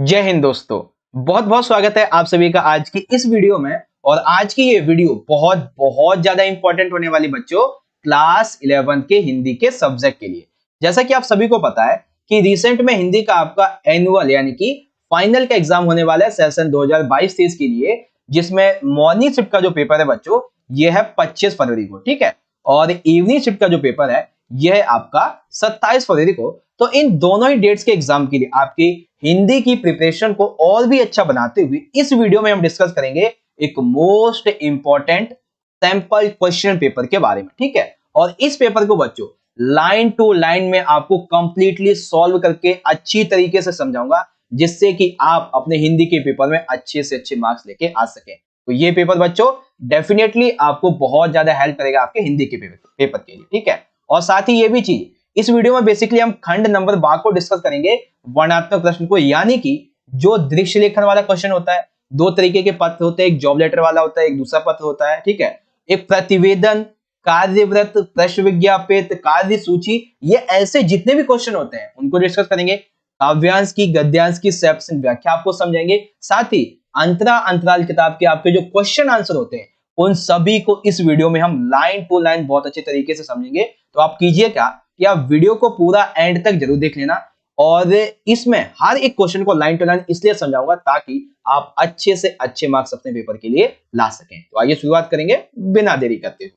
जय हिंद दोस्तों। बहुत बहुत स्वागत है आप सभी का आज की इस वीडियो में। और आज की ये वीडियो बहुत बहुत ज्यादा इंपॉर्टेंट होने वाली बच्चों क्लास 11 के हिंदी के सब्जेक्ट के लिए। जैसा कि आप सभी को पता है कि रिसेंट में हिंदी का आपका एनुअल यानी कि फाइनल का एग्जाम होने वाला है सेशन 2022-23 के लिए, जिसमें मॉर्निंग शिफ्ट का जो पेपर है बच्चों ये है 25 फरवरी को, ठीक है। और इवनिंग शिफ्ट का जो पेपर है यह है आपका 27 फरवरी को। तो इन दोनों ही डेट्स के एग्जाम के लिए आपकी हिंदी की प्रिपरेशन को और भी अच्छा बनाते हुए इस वीडियो में हम डिस्कस करेंगे एक most important sample question paper के बारे में, ठीक है। और इस पेपर को बच्चों लाइन टू लाइन में आपको कंप्लीटली सॉल्व करके अच्छी तरीके से समझाऊंगा, जिससे कि आप अपने हिंदी के पेपर में अच्छे से अच्छे मार्क्स लेके आ सकें। तो ये पेपर बच्चों डेफिनेटली आपको बहुत ज्यादा हेल्प करेगा आपके हिंदी के पेपर के लिए, ठीक है। और साथ ही ये भी चीज इस वीडियो में बेसिकली हम खंड नंबर बा को डिस्कस करेंगे, वर्णनात्मक प्रश्न को, यानी कि जो दृश्य लेखन वाला क्वेश्चन होता है। दो तरीके के पत्र होते हैं, एक जॉब लेटर वाला होता है, एक दूसरा पत्र होता है, ठीक है। एक प्रतिवेदन, कार्यव्रत, प्रश्न विज्ञापित, कार्य सूची, ये ऐसे जितने भी क्वेश्चन होते हैं उनको डिस्कस करेंगे। काव्यांश की, गद्यांश की सेप्शन व्याख्या आपको समझाएंगे। साथ ही अंतराल किताब के आपके जो क्वेश्चन आंसर होते हैं उन सभी को इस वीडियो में हम लाइन टू लाइन बहुत अच्छे तरीके से समझेंगे। तो आप कीजिए क्या कि आप वीडियो को पूरा एंड तक जरूर देख लेना, और इसमें हर एक क्वेश्चन को लाइन टू लाइन इसलिए समझाऊंगा ताकि आप अच्छे से अच्छे मार्क्स अपने पेपर के लिए ला सकें। तो आइए शुरुआत करेंगे बिना देरी करते हुए।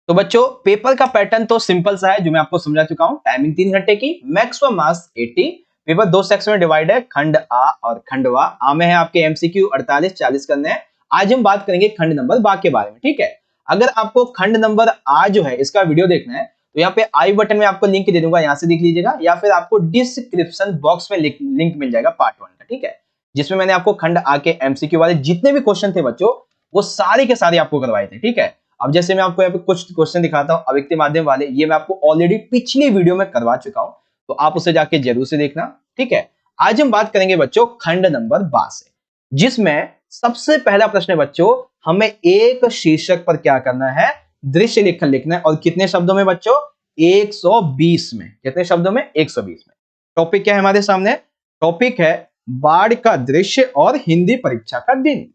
तो बच्चों पेपर का पैटर्न तो सिंपल सा है, जो मैं आपको समझा चुका हूं। टाइमिंग 3 घंटे की, मैक्सिमम मार्क्स 80। पेपर दो सेक्शन में डिवाइड है, खंड आ और खंड वा। आ में है आपके एमसीक्यू 48-40 करने हैं। आज हम बात करेंगे खंड नंबर बा के बारे में, ठीक है। अगर आपको खंड नंबर आ जो है इसका वीडियो देखना है तो यहाँ पे आई बटन में आपको लिंक दे दूंगा, यहाँ से देख लीजिएगा, या फिर आपको डिस्क्रिप्शन बॉक्स में लिंक मिल जाएगा पार्ट 1 का, ठीक है। जिसमें मैंने आपको खंड आ के एमसीक्यू वाले जितने भी क्वेश्चन थे बच्चों वो सारे के सारे आपको करवाए थे, ठीक है। अब जैसे मैं आपको यहाँ पे कुछ क्वेश्चन दिखाता हूँ अव्यक्त माध्यम वाले, ये मैं आपको ऑलरेडी पिछली वीडियो में करवा चुका हूं, तो आप उसे जाके जरूर से देखना, ठीक है। आज हम बात करेंगे बच्चों खंड नंबर 12 से, जिसमें सबसे पहला प्रश्न है बच्चों, हमें एक शीर्षक पर क्या करना है, दृश्य लेखन लिखना है। और कितने शब्दों में बच्चों, 120 में। कितने शब्दों में, 120 में। टॉपिक क्या है हमारे सामने, टॉपिक है बाढ़ का दृश्य और हिंदी परीक्षा का दिन।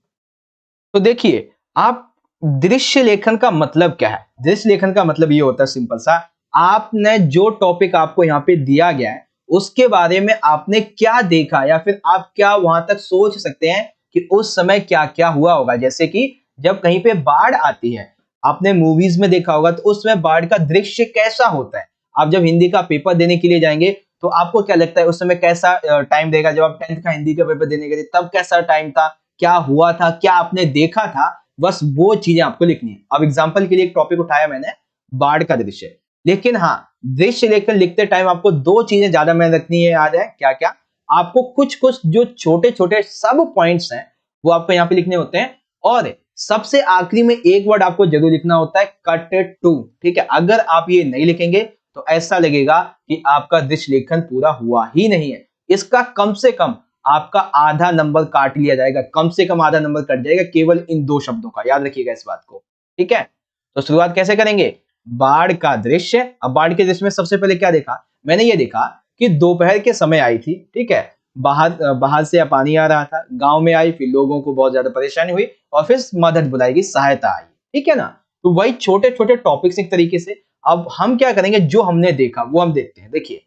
तो देखिए, आप दृश्य लेखन का मतलब क्या है। दृश्य लेखन का मतलब ये होता है सिंपल सा, आपने जो टॉपिक आपको यहाँ पे दिया गया है उसके बारे में आपने क्या देखा, या फिर आप क्या वहां तक सोच सकते हैं कि उस समय क्या क्या हुआ होगा। जैसे कि जब कहीं पे बाढ़ आती है, आपने मूवीज में देखा होगा, तो उस समय बाढ़ का दृश्य कैसा होता है। आप जब हिंदी का पेपर देने के लिए जाएंगे तो आपको क्या लगता है उस समय कैसा टाइम देगा। जब आप 10th का हिंदी का पेपर देने गए तब कैसा टाइम था, क्या हुआ था, क्या आपने देखा था, बस वो चीजें आपको लिखनी है। अब एग्जांपल के लिए एक टॉपिक उठाया मैंने, बाढ़ का दृश्य। लेकिन हाँ, दृश्य लेखन लिखते टाइम आपको दो चीजें ज्यादा मैंने रखनी है याद है, क्या क्या। आपको कुछ कुछ जो छोटे छोटे सब पॉइंट्स हैं वो आपको यहाँ पे लिखने होते हैं, और सबसे आखिरी में एक वर्ड आपको जरूर लिखना होता है, कट टू, ठीक है। अगर आप ये नहीं लिखेंगे तो ऐसा लगेगा कि आपका दृश्य लेखन पूरा हुआ ही नहीं है। इसका कम से कम आपका आधा नंबर काट लिया जाएगा, कम से कम आधा नंबर कट जाएगा केवल इन दो शब्दों का, याद रखिएगा इस बात को, ठीक है। तो शुरुआत कैसे करेंगे, बाढ़ का दृश्य। अब बाढ़ के दृश्य में सबसे पहले क्या देखा, मैंने ये देखा कि दोपहर के समय आई थी, ठीक है। बाहर से पानी आ रहा था, गांव में आई, फिर लोगों को बहुत ज्यादा परेशानी हुई, और फिर मदद बुलाई गई, सहायता आई, ठीक है ना। तो वही छोटे छोटे टॉपिक्स एक तरीके से। अब हम क्या करेंगे, जो हमने देखा वो हम देखते हैं। देखिए,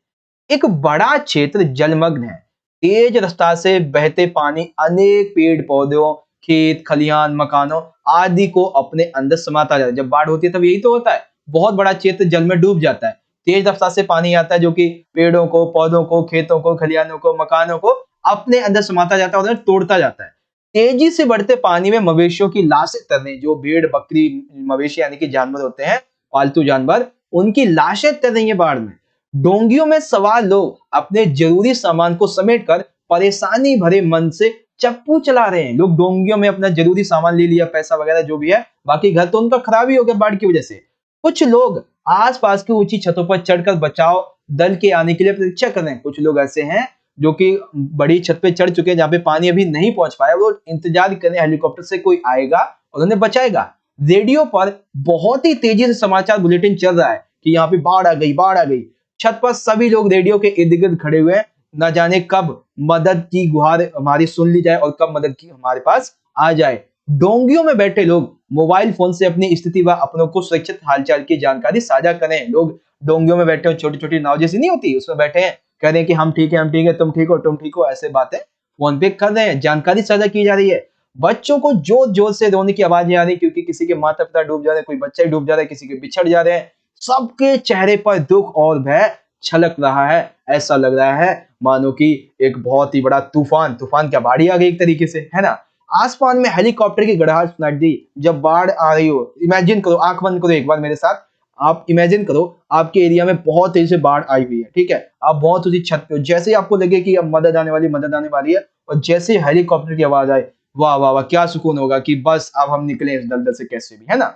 एक बड़ा क्षेत्र जलमग्न है, तेज रफ्तार से बहते पानी अनेक पेड़ पौधों, खेत खलिहान, मकानों आदि को अपने अंदर समाता जाता है। जब बाढ़ होती है तब यही तो होता है, बहुत बड़ा क्षेत्र जल में डूब जाता है। तेज रफ्तार से पानी आता है जो कि पेड़ों को, पौधों को, खेतों को, खलिहानों को, मकानों को अपने अंदर समाता जाता है, उन्हें तोड़ता जाता है। तेजी से बढ़ते पानी में मवेशियों की लाशें तैरने, जो भेड़ बकरी मवेशी यानी कि जानवर होते हैं, पालतू जानवर, उनकी लाशें तैर रही है बाढ़ में। डोंगियों में सवार लोग अपने जरूरी सामान को समेटकर परेशानी भरे मन से चप्पू चला रहे हैं। लोग डोंगियों में अपना जरूरी सामान ले लिया, पैसा वगैरह जो भी है, बाकी घर तो उनका खराब ही हो गया बाढ़ की वजह से। कुछ लोग आसपास की ऊंची छतों पर चढ़कर बचाव दल के आने के लिए प्रतीक्षा कर रहे हैं। कुछ लोग ऐसे हैं जो कि बड़ी छत पे चढ़ चुके हैं जहां पे पानी अभी नहीं पहुंच पाया, वो इंतजार कर रहे हैं हेलीकॉप्टर से कोई आएगा और उन्हें बचाएगा। रेडियो पर बहुत ही तेजी से समाचार बुलेटिन चल रहा है कि यहाँ पे बाढ़ आ गई, बाढ़ आ गई। छत पर सभी लोग रेडियो के इर्द गिर्द खड़े हुए हैं, न जाने कब मदद की गुहार हमारी सुन ली जाए और कब मदद की हमारे पास आ जाए। डोंगियों में बैठे लोग मोबाइल फोन से अपनी स्थिति व अपनों को सुरक्षित हालचाल की जानकारी साझा करें। लोग डोंगियों में बैठे हो, छोटी छोटी नाव जैसी नहीं होती, उसमें बैठे हैं, कह रहे हैं कि हम ठीक है, हम ठीक है, तुम ठीक हो, तुम ठीक हो, ऐसे बातें फोन पे कर रहे हैं, जानकारी साझा की जा रही है। बच्चों को जोर जोर से रोने की आवाजें आ रही, क्योंकि किसी के माता पिता डूब जा रहे हैं, कोई बच्चा ही डूब जा रहा है, किसी के बिछड़ जा रहे हैं। सबके चेहरे पर दुख और भय छलक रहा है। ऐसा लग रहा है मानो कि एक बहुत ही बड़ा तूफान क्या बाढ़ आ गई एक तरीके से, है ना। आसमान में हेलीकॉप्टर की गड़गड़ाहट सुनाई दी जब बाढ़ आ रही हो। इमेजिन करो, आंख बंद करो एक बार मेरे साथ, आप इमेजिन करो आपके एरिया में बहुत तेजी से बाढ़ आई हुई है, ठीक है, आप बहुत ऊंची छत पे हो, जैसे ही आपको लगे कि अब मदद आने वाली है, और जैसे ही हेलीकॉप्टर की आवाज आए, वाह वाह वाह, क्या सुकून होगा कि बस अब हम निकले इस दलदल से कैसे भी, है ना।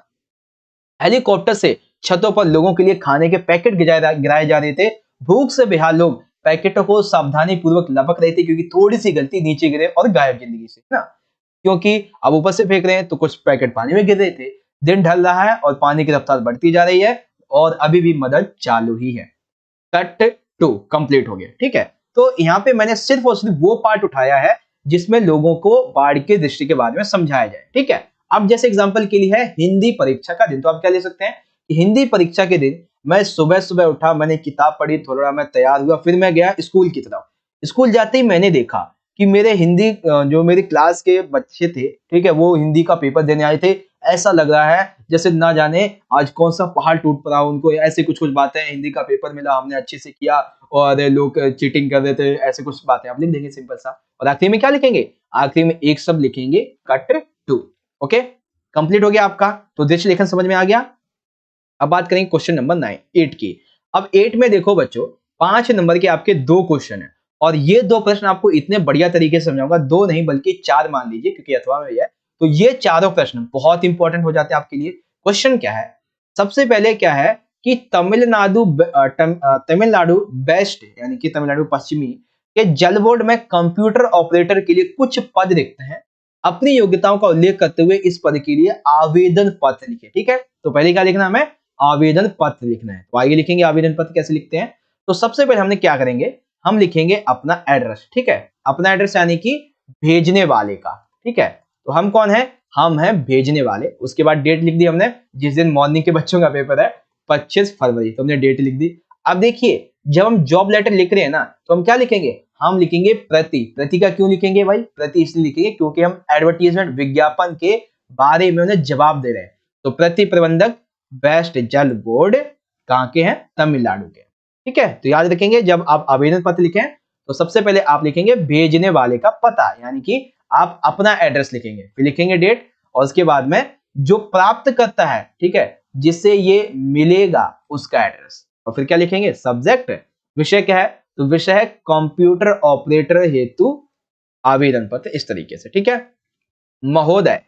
हेलीकॉप्टर से छतों पर लोगों के लिए खाने के पैकेट गिराए जा रहे थे। भूख से बेहाल लोग पैकेटों को सावधानी पूर्वक लपक रहे थे, क्योंकि थोड़ी सी गलती नीचे गिरे और गायब जिंदगी से, है ना। क्योंकि अब ऊपर से फेंक रहे हैं तो कुछ पैकेट पानी में गिर रहे थे। दिन ढल रहा है और पानी की रफ्तार बढ़ती जा रही है और अभी भी मदद चालू ही है। कट 2 कंप्लीट हो गया, ठीक है। तो यहाँ पे मैंने सिर्फ और सिर्फ वो पार्ट उठाया है जिसमें लोगों को बाढ़ के दृष्टि के बारे में समझाया जाए, ठीक है। अब जैसे एग्जांपल के लिए है हिंदी परीक्षा का दिन, तो आप क्या ले सकते हैं कि हिंदी परीक्षा के दिन मैं सुबह सुबह उठा, मैंने किताब पढ़ी, थोड़ा मैं तैयार हुआ, फिर मैं गया स्कूल की तरफ। स्कूल जाते ही मैंने देखा कि मेरे हिंदी जो मेरी क्लास के बच्चे थे, ठीक है, वो हिंदी का पेपर देने आए थे। ऐसा लग रहा है जैसे ना जाने आज कौन सा पहाड़ टूट पड़ा, उनको ऐसे कुछ कुछ बातें, हिंदी का पेपर मिला, हमने अच्छे से किया और लोग चीटिंग कर रहे थे, ऐसे कुछ बातें आप लिख देंगे सिंपल सा। और आखिरी में क्या लिखेंगे, आखिरी में एक शब्द लिखेंगे, कट 2। ओके, कंप्लीट हो गया आपका। तो दृश्य लेखन समझ में आ गया। अब बात करेंगे क्वेश्चन नंबर 8 की। अब 8 में देखो बच्चों, 5 नंबर के आपके 2 क्वेश्चन है और ये 2 प्रश्न आपको इतने बढ़िया तरीके से समझाऊंगा, 2 नहीं बल्कि 4 मान लीजिए, क्योंकि अथवा में है। तो ये चारों प्रश्न बहुत इंपॉर्टेंट हो जाते हैं आपके लिए। क्वेश्चन क्या है, सबसे पहले क्या है कि तमिलनाडु वेस्ट यानी कि तमिलनाडु पश्चिमी के जल बोर्ड में कंप्यूटर ऑपरेटर के लिए कुछ पद रिक्त हैं। अपनी योग्यताओं का उल्लेख करते हुए इस पद के लिए आवेदन पत्र लिखे, ठीक है। तो पहले क्या लिखना, हमें आवेदन पत्र लिखना है। तो आइए लिखेंगे आवेदन पत्र कैसे लिखते हैं। तो सबसे पहले हमने क्या करेंगे, हम लिखेंगे अपना एड्रेस, ठीक है। अपना एड्रेस यानी कि भेजने वाले का, ठीक है। तो हम कौन है, हम हैं भेजने वाले। उसके बाद डेट लिख दी हमने, जिस दिन मॉर्निंग के बच्चों का पेपर है 25 फरवरी, तो हमने डेट लिख दी। अब देखिए जब हम जॉब लेटर लिख रहे हैं ना, तो हम क्या लिखेंगे, हम लिखेंगे प्रति का क्यों लिखेंगे भाई, प्रति इसलिए लिखेंगे क्योंकि हम एडवर्टीजमेंट विज्ञापन के बारे में उन्हें जवाब दे रहे हैं। तो प्रति प्रबंधक वेस्ट जल बोर्ड कहाँ के हैं, तमिलनाडु के, ठीक है। तो याद रखेंगे जब आप आवेदन पत्र लिखें तो सबसे पहले आप लिखेंगे भेजने वाले का पता, यानी कि आप अपना एड्रेस लिखेंगे, फिर लिखेंगे डेट, और उसके बाद में जो प्राप्त करता है, ठीक है, जिससे ये मिलेगा उसका एड्रेस, और फिर क्या लिखेंगे सब्जेक्ट। विषय क्या है, तो विषय है कंप्यूटर ऑपरेटर हेतु आवेदन पत्र, इस तरीके से, ठीक है। महोदय,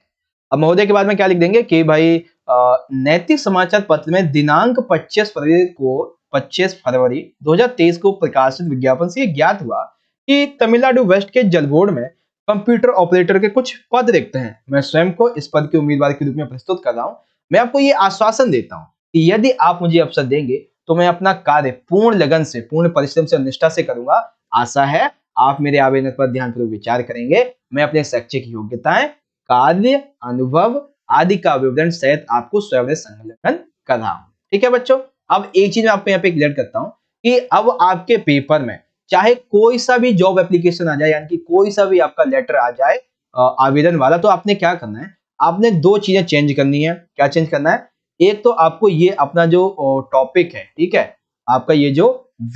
अब महोदय के बाद में क्या लिख देंगे कि भाई नैतिक समाचार पत्र में दिनांक 25 फरवरी 2023 को प्रकाशित विज्ञापन से ज्ञात हुआ कि तमिलनाडु वेस्ट के जल बोर्ड में कंप्यूटर ऑपरेटर के कुछ पद रिक्त हैं। मैं स्वयं को इस पद के उम्मीदवार के रूप में प्रस्तुत कर रहा हूं। मैं आपको ये आश्वासन देता हूं कि यदि आप मुझे अवसर देंगे तो मैं अपना कार्य पूर्ण लगन से, पूर्ण परिश्रम से और निष्ठा से करूंगा। आशा है आप मेरे आवेदन पर ध्यानपूर्वक विचार करेंगे। मैं अपने शैक्षिक योग्यताएं, कार्य अनुभव आदि का विवरण सहित आपको स्वयं संलग्न कर रहा हूं, ठीक है बच्चों। अब एक चीज मैं आपको यहाँ पे क्लियर करता हूं कि अब आपके पेपर में चाहे कोई सा भी जॉब एप्लीकेशन आ जाए, यानी कि कोई सा भी आपका लेटर आ जाए आवेदन वाला, तो आपने क्या करना है, आपने 2 चीजें चेंज करनी है। क्या चेंज करना है, एक तो आपको ये अपना जो टॉपिक है, ठीक है, आपका ये जो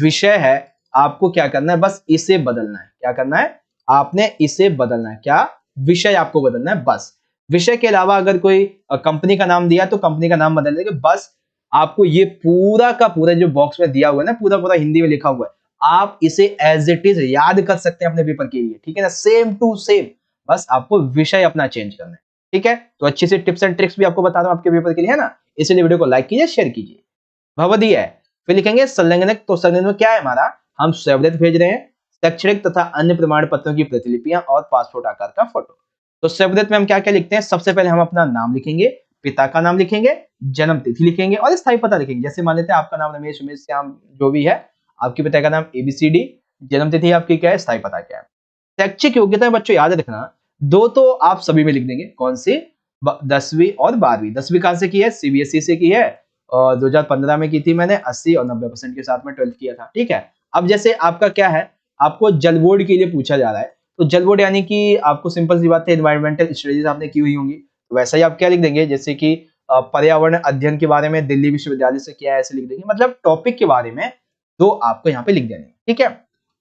विषय है, आपको क्या करना है, बस इसे बदलना है। क्या करना है, आपने इसे बदलना है। क्या, विषय आपको बदलना है बस। विषय के अलावा अगर कोई कंपनी का नाम दिया तो कंपनी का नाम बदल देंगे, बस आपको ये पूरा का पूरा जो बॉक्स में दिया हुआ है ना, पूरा पूरा हिंदी में लिखा हुआ है, आप इसे एज इट इज याद कर सकते हैं अपने पेपर के लिए, ठीक है ना, सेम टू सेम। बस आपको विषय अपना चेंज करना है, ठीक है। तो अच्छी सी टिप्स एंड ट्रिक्स भी आपको बता रहा हूं आपके पेपर के लिए, है ना। इसलिए वीडियो को लाइक कीजिए, शेयर कीजिए। भवदीय है, फिर लिखेंगे संलग्नक। तो संलग्नक में क्या है हमारा, हम स्वयं भेज रहे हैं, शैक्षणिक तथा अन्य प्रमाण पत्रों की प्रतिलिपियां और पासपोर्ट आकार का फोटो। तो स्वयं में हम क्या क्या लिखते हैं, सबसे पहले हम अपना नाम लिखेंगे, पिता का नाम लिखेंगे, जन्म तिथि लिखेंगे और स्थायी पता लिखेंगे। जैसे मान लेते हैं आपका नाम रमेश, उमेश, श्याम, जो भी है, आपके पिता का नाम ABCD, जन्मतिथि आपकी क्या है, स्थायी पता क्या है। शैक्षिक योग्यता बच्चों याद रखना, दो तो आप सभी में लिख देंगे, कौन सी, 10वीं और 12वीं। 10वीं कहां से की है, सीबीएसई से की है, और 2015 में की थी मैंने, 80 और 90% के साथ में 12th किया था, ठीक है। अब जैसे आपका क्या है, आपको जल बोर्ड के लिए पूछा जा रहा है, तो जल बोर्ड यानी कि आपको सिंपल सी बात है, एनवायरमेंटल स्टडीज आपने की हुई होंगी, तो वैसा ही आप क्या लिख देंगे, जैसे कि पर्यावरण अध्ययन के बारे में दिल्ली विश्वविद्यालय से किया है, ऐसे लिख देंगे। मतलब टॉपिक के बारे में तो आपको यहाँ पे लिख देने, ठीक है।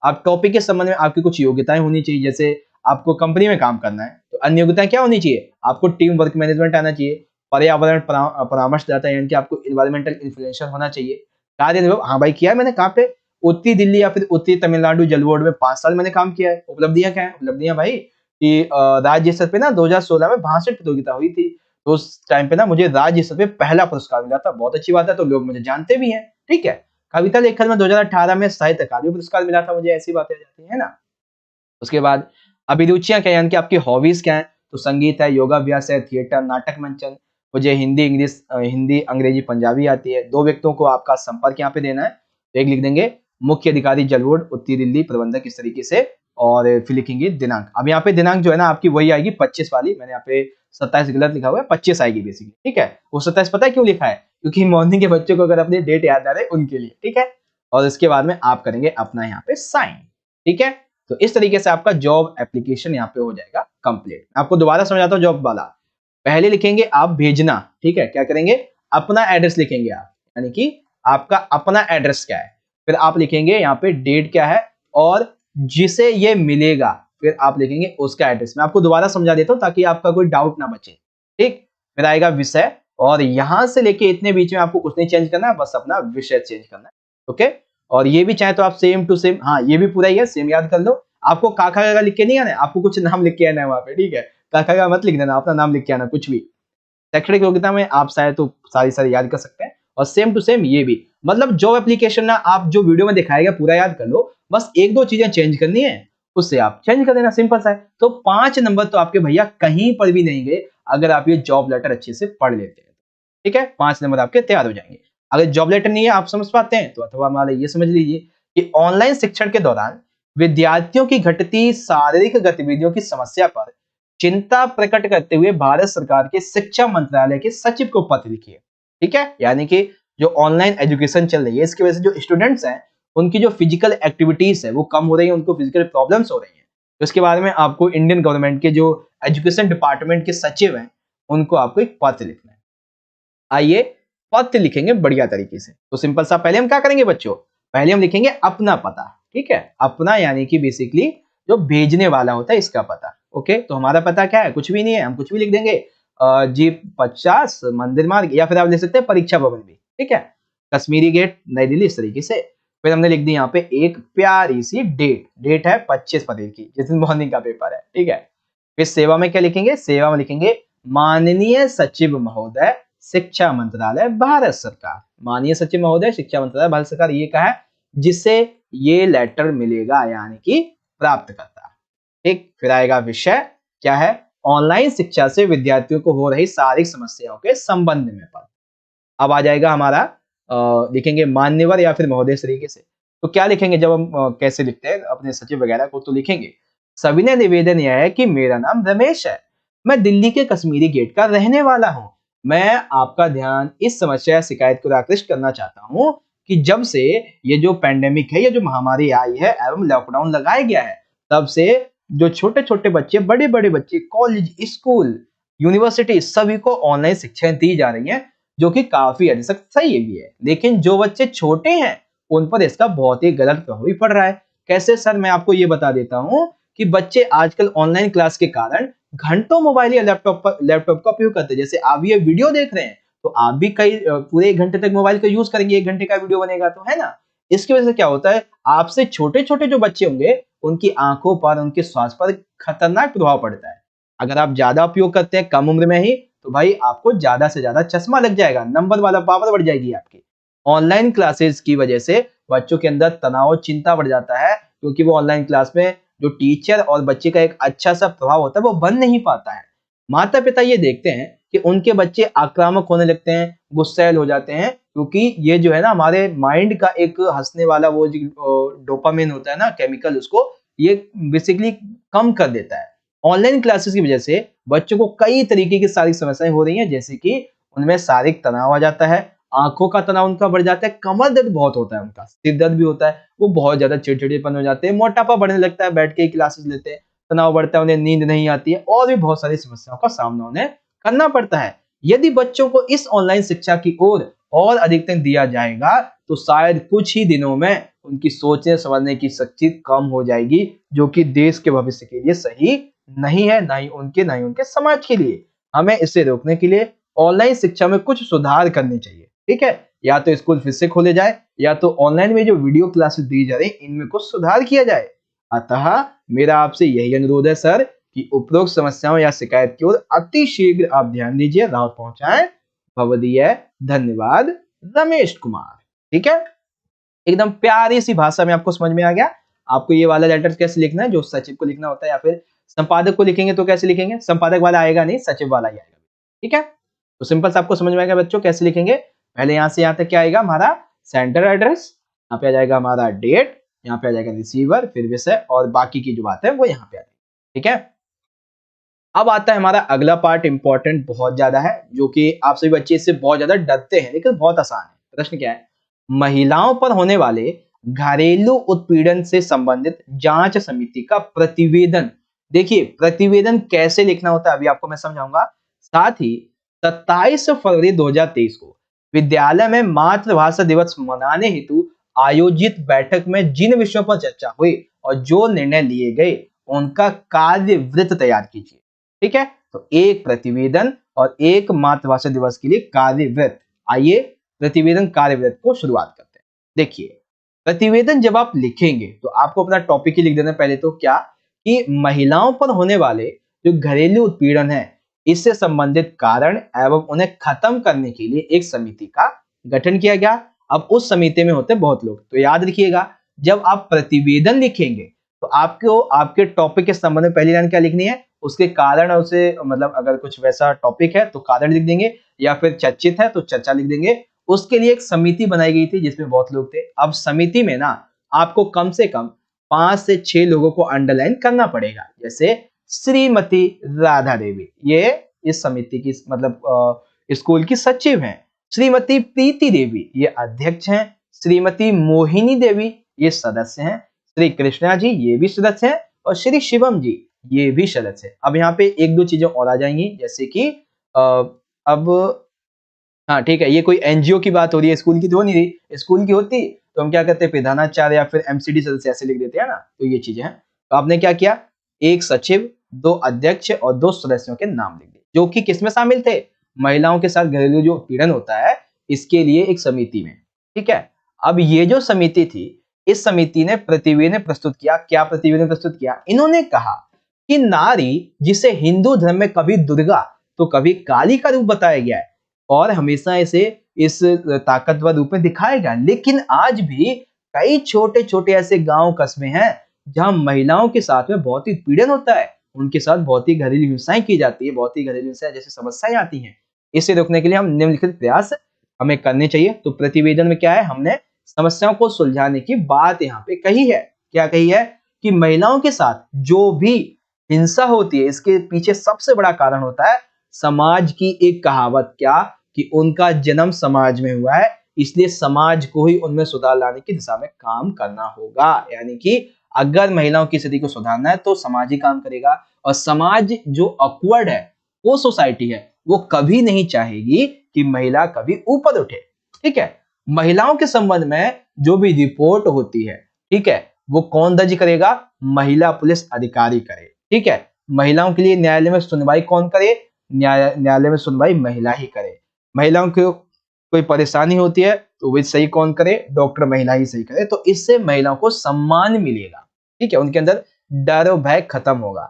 आप टॉपिक के संबंध में आपकी कुछ योग्यताएं होनी चाहिए, जैसे आपको कंपनी में काम करना है तो अन्य योग्यताएं क्या होनी चाहिए, आपको टीम वर्क मैनेजमेंट आना चाहिए, पर्यावरण परामर्शदाता यानी कि आपको एनवायरमेंटल इन्फ्लुएंसर होना चाहिए, कार्य अनुभव, हाँ भाई किया है मैंने, कहाँ पे, उत्तरी दिल्ली या फिर उत्तरी तमिलनाडु जल बोर्ड में 5 साल मैंने काम किया है। उपलब्धियां क्या है, उपलब्धियां भाई कि राज्य स्तर पे ना 2016 में भाषण प्रतियोगिता हुई थी, तो उस टाइम पे ना मुझे राज्य स्तर पे पहला पुरस्कार मिला था, बहुत अच्छी बात है, तो लोग मुझे जानते भी हैं, ठीक है। कविता लेखन में 2018 में साहित्य अकादमी पुरस्कार मिला था मुझे, ऐसी बातें आ जाती है ना। उसके बाद अभिरुचियां क्या है, यानी कि आपकी हॉबीज क्या है, तो संगीत है, योगाभ्यास है, थिएटर, नाटक मंचन, मुझे हिंदी अंग्रेजी पंजाबी आती है। दो व्यक्तियों को आपका संपर्क यहाँ पे देना है, तो एक लिख देंगे मुख्य अधिकारी जल बोर्ड उत्तरी दिल्ली प्रबंधक, इस तरीके से, और फिर लिखेंगे दिनांक। अब यहाँ पे दिनांक जो है ना आपकी वही आएगी 25 वाली, मैंने यहाँ पे 27 गलत लिखा हुआ है, 25 आएगी बेसिकली, ठीक है। वो 27 पता है क्यों लिखा है, क्योंकि मॉर्निंग के बच्चों को अगर अपनी डेट याद आ रहे उनके लिए, ठीक है। और इसके बाद में आप करेंगे अपना यहाँ पे साइन, ठीक है। तो इस तरीके से आपका जॉब एप्लीकेशन यहाँ पे हो जाएगा कंप्लीट। आपको दोबारा समझाता हूँ जॉब वाला। पहले लिखेंगे आप भेजना, ठीक है, क्या करेंगे, अपना एड्रेस लिखेंगे आप, यानी कि आपका अपना एड्रेस क्या है, फिर आप लिखेंगे यहाँ पे डेट क्या है, और जिसे ये मिलेगा फिर आप लिखेंगे उसका एड्रेस। मैं आपको दोबारा समझा देता हूँ ताकि आपका कोई डाउट ना बचे, ठीक। फिर आएगा विषय, और यहां से लेके इतने बीच में आपको कुछ नहीं चेंज करना है, बस अपना विषय चेंज करना है, ओके। और ये भी चाहे तो आप सेम टू सेम, हाँ ये भी पूरा ही है, सेम याद कर लो। आपको काका का लिख के नहीं आना है, आपको कुछ नाम लिख के आना है वहां पे, ठीक है। काका का मत लिख देना, अपना नाम लिख के आना, कुछ भी। शैक्षणिक योग्यता में आप चाहे तो सारी याद कर सकते हैं, और सेम टू सेम ये भी, मतलब जॉब एप्लीकेशन ना आप जो वीडियो में दिखाएगा पूरा याद कर लो, बस एक दो चीजें चेंज करनी है, उससे आप चेंज कर देना, सिंपल सा है। तो 5 नंबर तो आपके भैया कहीं पर भी नहीं गए अगर आप ये जॉब लेटर अच्छे से पढ़ लेते हैं, ठीक है। 5 नंबर आपके तैयार हो जाएंगे। अगर जॉब लेटर नहीं है आप समझ पाते हैं, तो अथवा हमारा ये समझ लीजिए कि ऑनलाइन शिक्षण के दौरान विद्यार्थियों की घटती शारीरिक गतिविधियों की समस्या पर चिंता प्रकट करते हुए भारत सरकार के शिक्षा मंत्रालय के सचिव को पत्र लिखिए, ठीक है। यानी कि जो ऑनलाइन एजुकेशन चल रही है इसकी वजह से जो स्टूडेंट्स हैं उनकी जो फिजिकल एक्टिविटीज है वो कम हो रही है, उनको फिजिकल प्रॉब्लम्स हो रही है, तो इसके बारे में आपको इंडियन गवर्नमेंट के जो एजुकेशन डिपार्टमेंट के सचिव हैं उनको आपको एक पत्र लिखना है। आइए पत्र लिखेंगे बढ़िया तरीके से। तो सिंपल सा पहले हम क्या करेंगे बच्चों, पहले हम लिखेंगे अपना पता, ठीक है। अपना यानी कि बेसिकली जो भेजने वाला होता है इसका पता, ओके। तो हमारा पता क्या है, कुछ भी नहीं है, हम कुछ भी लिख देंगे, G50 मंदिर मार्ग, या फिर आप लिख सकते हैं परीक्षा भवन भी, ठीक है, कश्मीरी गेट नई दिल्ली, इस तरीके से। फिर हमने लिख दी यहाँ पे एक प्यारी सी डेट है 25 फरवरी की, जिस दिन मॉर्निंग का पेपर है, ठीक है। फिर सेवा में क्या लिखेंगे, सेवा में लिखेंगे माननीय सचिव महोदय शिक्षा मंत्रालय भारत सरकार, माननीय सचिव महोदय शिक्षा मंत्रालय भारत सरकार, ये कहा है जिसे ये लेटर मिलेगा, यानी कि प्राप्त करता, ठीक। फिर आएगा विषय क्या है, ऑनलाइन शिक्षा से विद्यार्थियों को हो रही शारीरिक समस्याओं के संबंध में पढ़। अब आ जाएगा हमारा लिखेंगे मान्यवर या फिर महोदय, इस तरीके से। तो क्या लिखेंगे जब हम कैसे लिखते हैं अपने सचिव वगैरह को, तो लिखेंगे सविनय निवेदन यह है कि मेरा नाम रमेश है, मैं दिल्ली के कश्मीरी गेट का रहने वाला हूँ। मैं आपका ध्यान इस समस्या शिकायत को आकृष्ट करना चाहता हूँ कि जब से ये जो पैंडेमिक है, ये जो महामारी आई है एवं लॉकडाउन लगाया गया है, तब से जो छोटे छोटे बच्चे, बड़े बड़े बच्चे, कॉलेज, स्कूल, यूनिवर्सिटी, सभी को ऑनलाइन शिक्षाएं दी जा रही हैं, जो कि काफी हद तक सही भी है। लेकिन जो बच्चे छोटे हैं उन पर इसका बहुत ही गलत प्रभाव भी पड़ रहा है। कैसे सर, मैं आपको ये बता देता हूँ कि बच्चे आजकल ऑनलाइन क्लास के कारण घंटों मोबाइल या लैपटॉप का उपयोग करते हैं। जैसे आप ये वीडियो देख रहे हैं तो आप भी कई पूरे 1 घंटे तक मोबाइल का यूज करेंगे, 1 घंटे का वीडियो बनेगा तो, है ना। इसकी वजह से क्या होता है, आपसे छोटे छोटे जो बच्चे होंगे उनकी आंखों पर, उनके स्वास्थ्य पर खतरनाक प्रभाव पड़ता है। अगर आप ज्यादा उपयोग करते हैं कम उम्र में ही, तो भाई आपको ज्यादा से ज्यादा चश्मा लग जाएगा, नंबर वाला पावर बढ़ जाएगी आपकी। ऑनलाइन क्लासेस की वजह से बच्चों के अंदर तनाव, चिंता बढ़ जाता है, क्योंकि वो ऑनलाइन क्लास में जो टीचर और बच्चे का एक अच्छा सा प्रभाव होता है वो बन नहीं पाता है। माता पिता ये देखते हैं कि उनके बच्चे आक्रामक होने लगते हैं, गुस्सैल हो जाते हैं, क्योंकि ये जो है ना हमारे माइंड का एक हंसने वाला वो जो डोपामिन होता है ना केमिकल, उसको ये बेसिकली कम कर देता है। ऑनलाइन क्लासेस की वजह से बच्चों को कई तरीके की शारीरिक समस्याएं हो रही हैं, जैसे कि उनमें शारीरिक तनाव आ जाता है, आंखों का तनाव उनका बढ़ जाता है, कमर दर्द बहुत होता है उनका, सिर दर्द भी होता है, वो बहुत ज्यादा चिड़चिड़ेपन हो जाते हैं, मोटापा बढ़ने लगता है, बैठ के क्लासेस लेते हैं, तनाव बढ़ता है, उन्हें नींद नहीं आती है और भी बहुत सारी समस्याओं का सामना उन्हें करना पड़ता है। यदि बच्चों को इस ऑनलाइन शिक्षा की ओर और अधिक ध्यान दिया जाएगा तो शायद कुछ ही दिनों में उनकी सोचने समझने की शक्ति कम हो जाएगी, जो कि देश के भविष्य के लिए सही नहीं है, ना ही उनके समाज के लिए। हमें इसे रोकने के लिए ऑनलाइन शिक्षा में कुछ सुधार करने चाहिए, ठीक है। या तो स्कूल फिर से खोले जाए, या तो ऑनलाइन में जो वीडियो क्लासेस दी जा रही है इनमें कुछ सुधार किया जाए। अतः मेरा आपसे यही अनुरोध है सर कि उपरोक्त समस्याओं या शिकायत की ओर अति शीघ्र आप ध्यान दीजिए, राहत पहुंचाएं। भवदीय धन्यवाद, रमेश कुमार। ठीक है, एकदम प्यारी सी भाषा में आपको समझ में आ गया। आपको ये वाला लेटर कैसे लिखना है, जो सचिव को लिखना होता है, या फिर संपादक को लिखेंगे तो कैसे लिखेंगे, संपादक वाला आएगा नहीं, सचिव वाला ही आएगा। ठीक है, तो सिंपल से आपको समझ में आएगा बच्चों कैसे लिखेंगे। पहले यहां से यहां तक क्या आएगा, हमारा सेंटर एड्रेस, यहाँ पे आ जाएगा हमारा डेट, यहाँ पे आ जाएगा रिसीवर, फिर विषय, और बाकी की जो बात है वो यहाँ पे आ जाएगी। ठीक है, अब आता है हमारा अगला पार्ट, इंपॉर्टेंट बहुत ज्यादा है, जो कि आप सभी बच्चे इससे बहुत ज्यादा डरते हैं, लेकिन बहुत आसान है। प्रश्न क्या है, महिलाओं पर होने वाले घरेलू उत्पीड़न से संबंधित जांच समिति का प्रतिवेदन। देखिए प्रतिवेदन कैसे लिखना होता है अभी आपको मैं समझाऊंगा। साथ ही 27 फरवरी 2023 को विद्यालय में मातृभाषा दिवस मनाने हेतु आयोजित बैठक में जिन विषयों पर चर्चा हुई और जो निर्णय लिए गए उनका कार्यवृत्त तैयार कीजिए। ठीक है, तो एक प्रतिवेदन और एक मातृभाषा दिवस के लिए कार्यवृत्त। आइए प्रतिवेदन कार्यवृत्त को शुरुआत करते हैं। देखिए प्रतिवेदन जब आप लिखेंगे तो आपको अपना टॉपिक ही लिख देना पहले तो, क्या कि महिलाओं पर होने वाले जो घरेलू उत्पीड़न है इससे संबंधित कारण एवं उन्हें खत्म करने के लिए एक समिति का गठन किया गया। अब उस समिति में होते बहुत लोग, तो याद रखिएगा जब आप प्रतिवेदन लिखेंगे तो आपको आपके टॉपिक के संबंध में पहली लाइन क्या लिखनी है, उसके कारण, और उसे मतलब अगर कुछ वैसा टॉपिक है तो कारण लिख देंगे, या फिर चर्चित है तो चर्चा लिख देंगे। उसके लिए एक समिति बनाई गई थी जिसमें बहुत लोग थे। अब समिति में ना आपको कम से कम 5 से 6 लोगों को अंडरलाइन करना पड़ेगा, जैसे श्रीमती राधा देवी, ये इस समिति की मतलब स्कूल की सचिव हैं। श्रीमती प्रीति देवी ये अध्यक्ष हैं। श्रीमती मोहिनी देवी ये सदस्य हैं। श्री कृष्णा जी ये भी सदस्य हैं, और श्री शिवम जी ये भी सदस्य है। अब यहाँ पे एक दो चीजें और आ जाएंगी, जैसे कि अब हाँ ठीक है, ये कोई एनजीओ की बात हो रही है, स्कूल की तो हो नहीं रही। स्कूल की होती तो हम क्या करते हैं, प्रधानाचार्य या फिर एमसीडी सदस्य ऐसे लिख देते हैं ना, तो ये चीजें हैं। तो आपने क्या किया, एक सचिव, 2 अध्यक्ष और 2 सदस्यों के नाम लिख दिए, जो कि किसमें शामिल थे, महिलाओं के साथ घरेलू जो पीड़न होता है इसके लिए एक समिति में। ठीक है, अब ये जो समिति थी, इस समिति ने प्रतिवेदन प्रस्तुत किया। क्या प्रतिवेदन प्रस्तुत किया, इन्होंने कहा कि नारी जिसे हिंदू धर्म में कभी दुर्गा तो कभी काली का रूप बताया गया है और हमेशा इसे इस ताकतवर रूप में दिखाया गया, लेकिन आज भी कई छोटे छोटे ऐसे गांव कस्बे हैं जहां महिलाओं के साथ में बहुत ही पीड़न होता है, उनके साथ बहुत ही घरेलू हिंसाएं की जाती है, बहुत ही घरेलू हिंसा जैसी समस्याएं आती हैं। इसे रोकने के लिए हम निम्नलिखित प्रयास हमें करने चाहिए। तो प्रतिवेदन में क्या है, हमने समस्याओं को सुलझाने की बात यहाँ पे कही है। क्या कही है कि महिलाओं के साथ जो भी हिंसा होती है इसके पीछे सबसे बड़ा कारण होता है समाज की एक कहावत, क्या कि उनका जन्म समाज में हुआ है, इसलिए समाज को ही उनमें सुधार लाने की दिशा में काम करना होगा। यानी कि अगर महिलाओं की स्थिति को सुधारना है तो समाज ही काम करेगा, और समाज जो अपवर्ड है, वो सोसाइटी है, वो कभी नहीं चाहेगी कि महिला कभी ऊपर उठे। ठीक है, महिलाओं के संबंध में जो भी रिपोर्ट होती है, ठीक है, वो कौन दर्ज करेगा, महिला पुलिस अधिकारी करे। ठीक है, महिलाओं के लिए न्यायालय में सुनवाई कौन करे, न्यायालय में सुनवाई महिला ही करे। महिलाओं को कोई परेशानी होती है तो वे सही कौन करे, डॉक्टर महिला ही सही करे। तो इससे महिलाओं को सम्मान मिलेगा। ठीक है, उनके अंदर डर और भय खत्म होगा।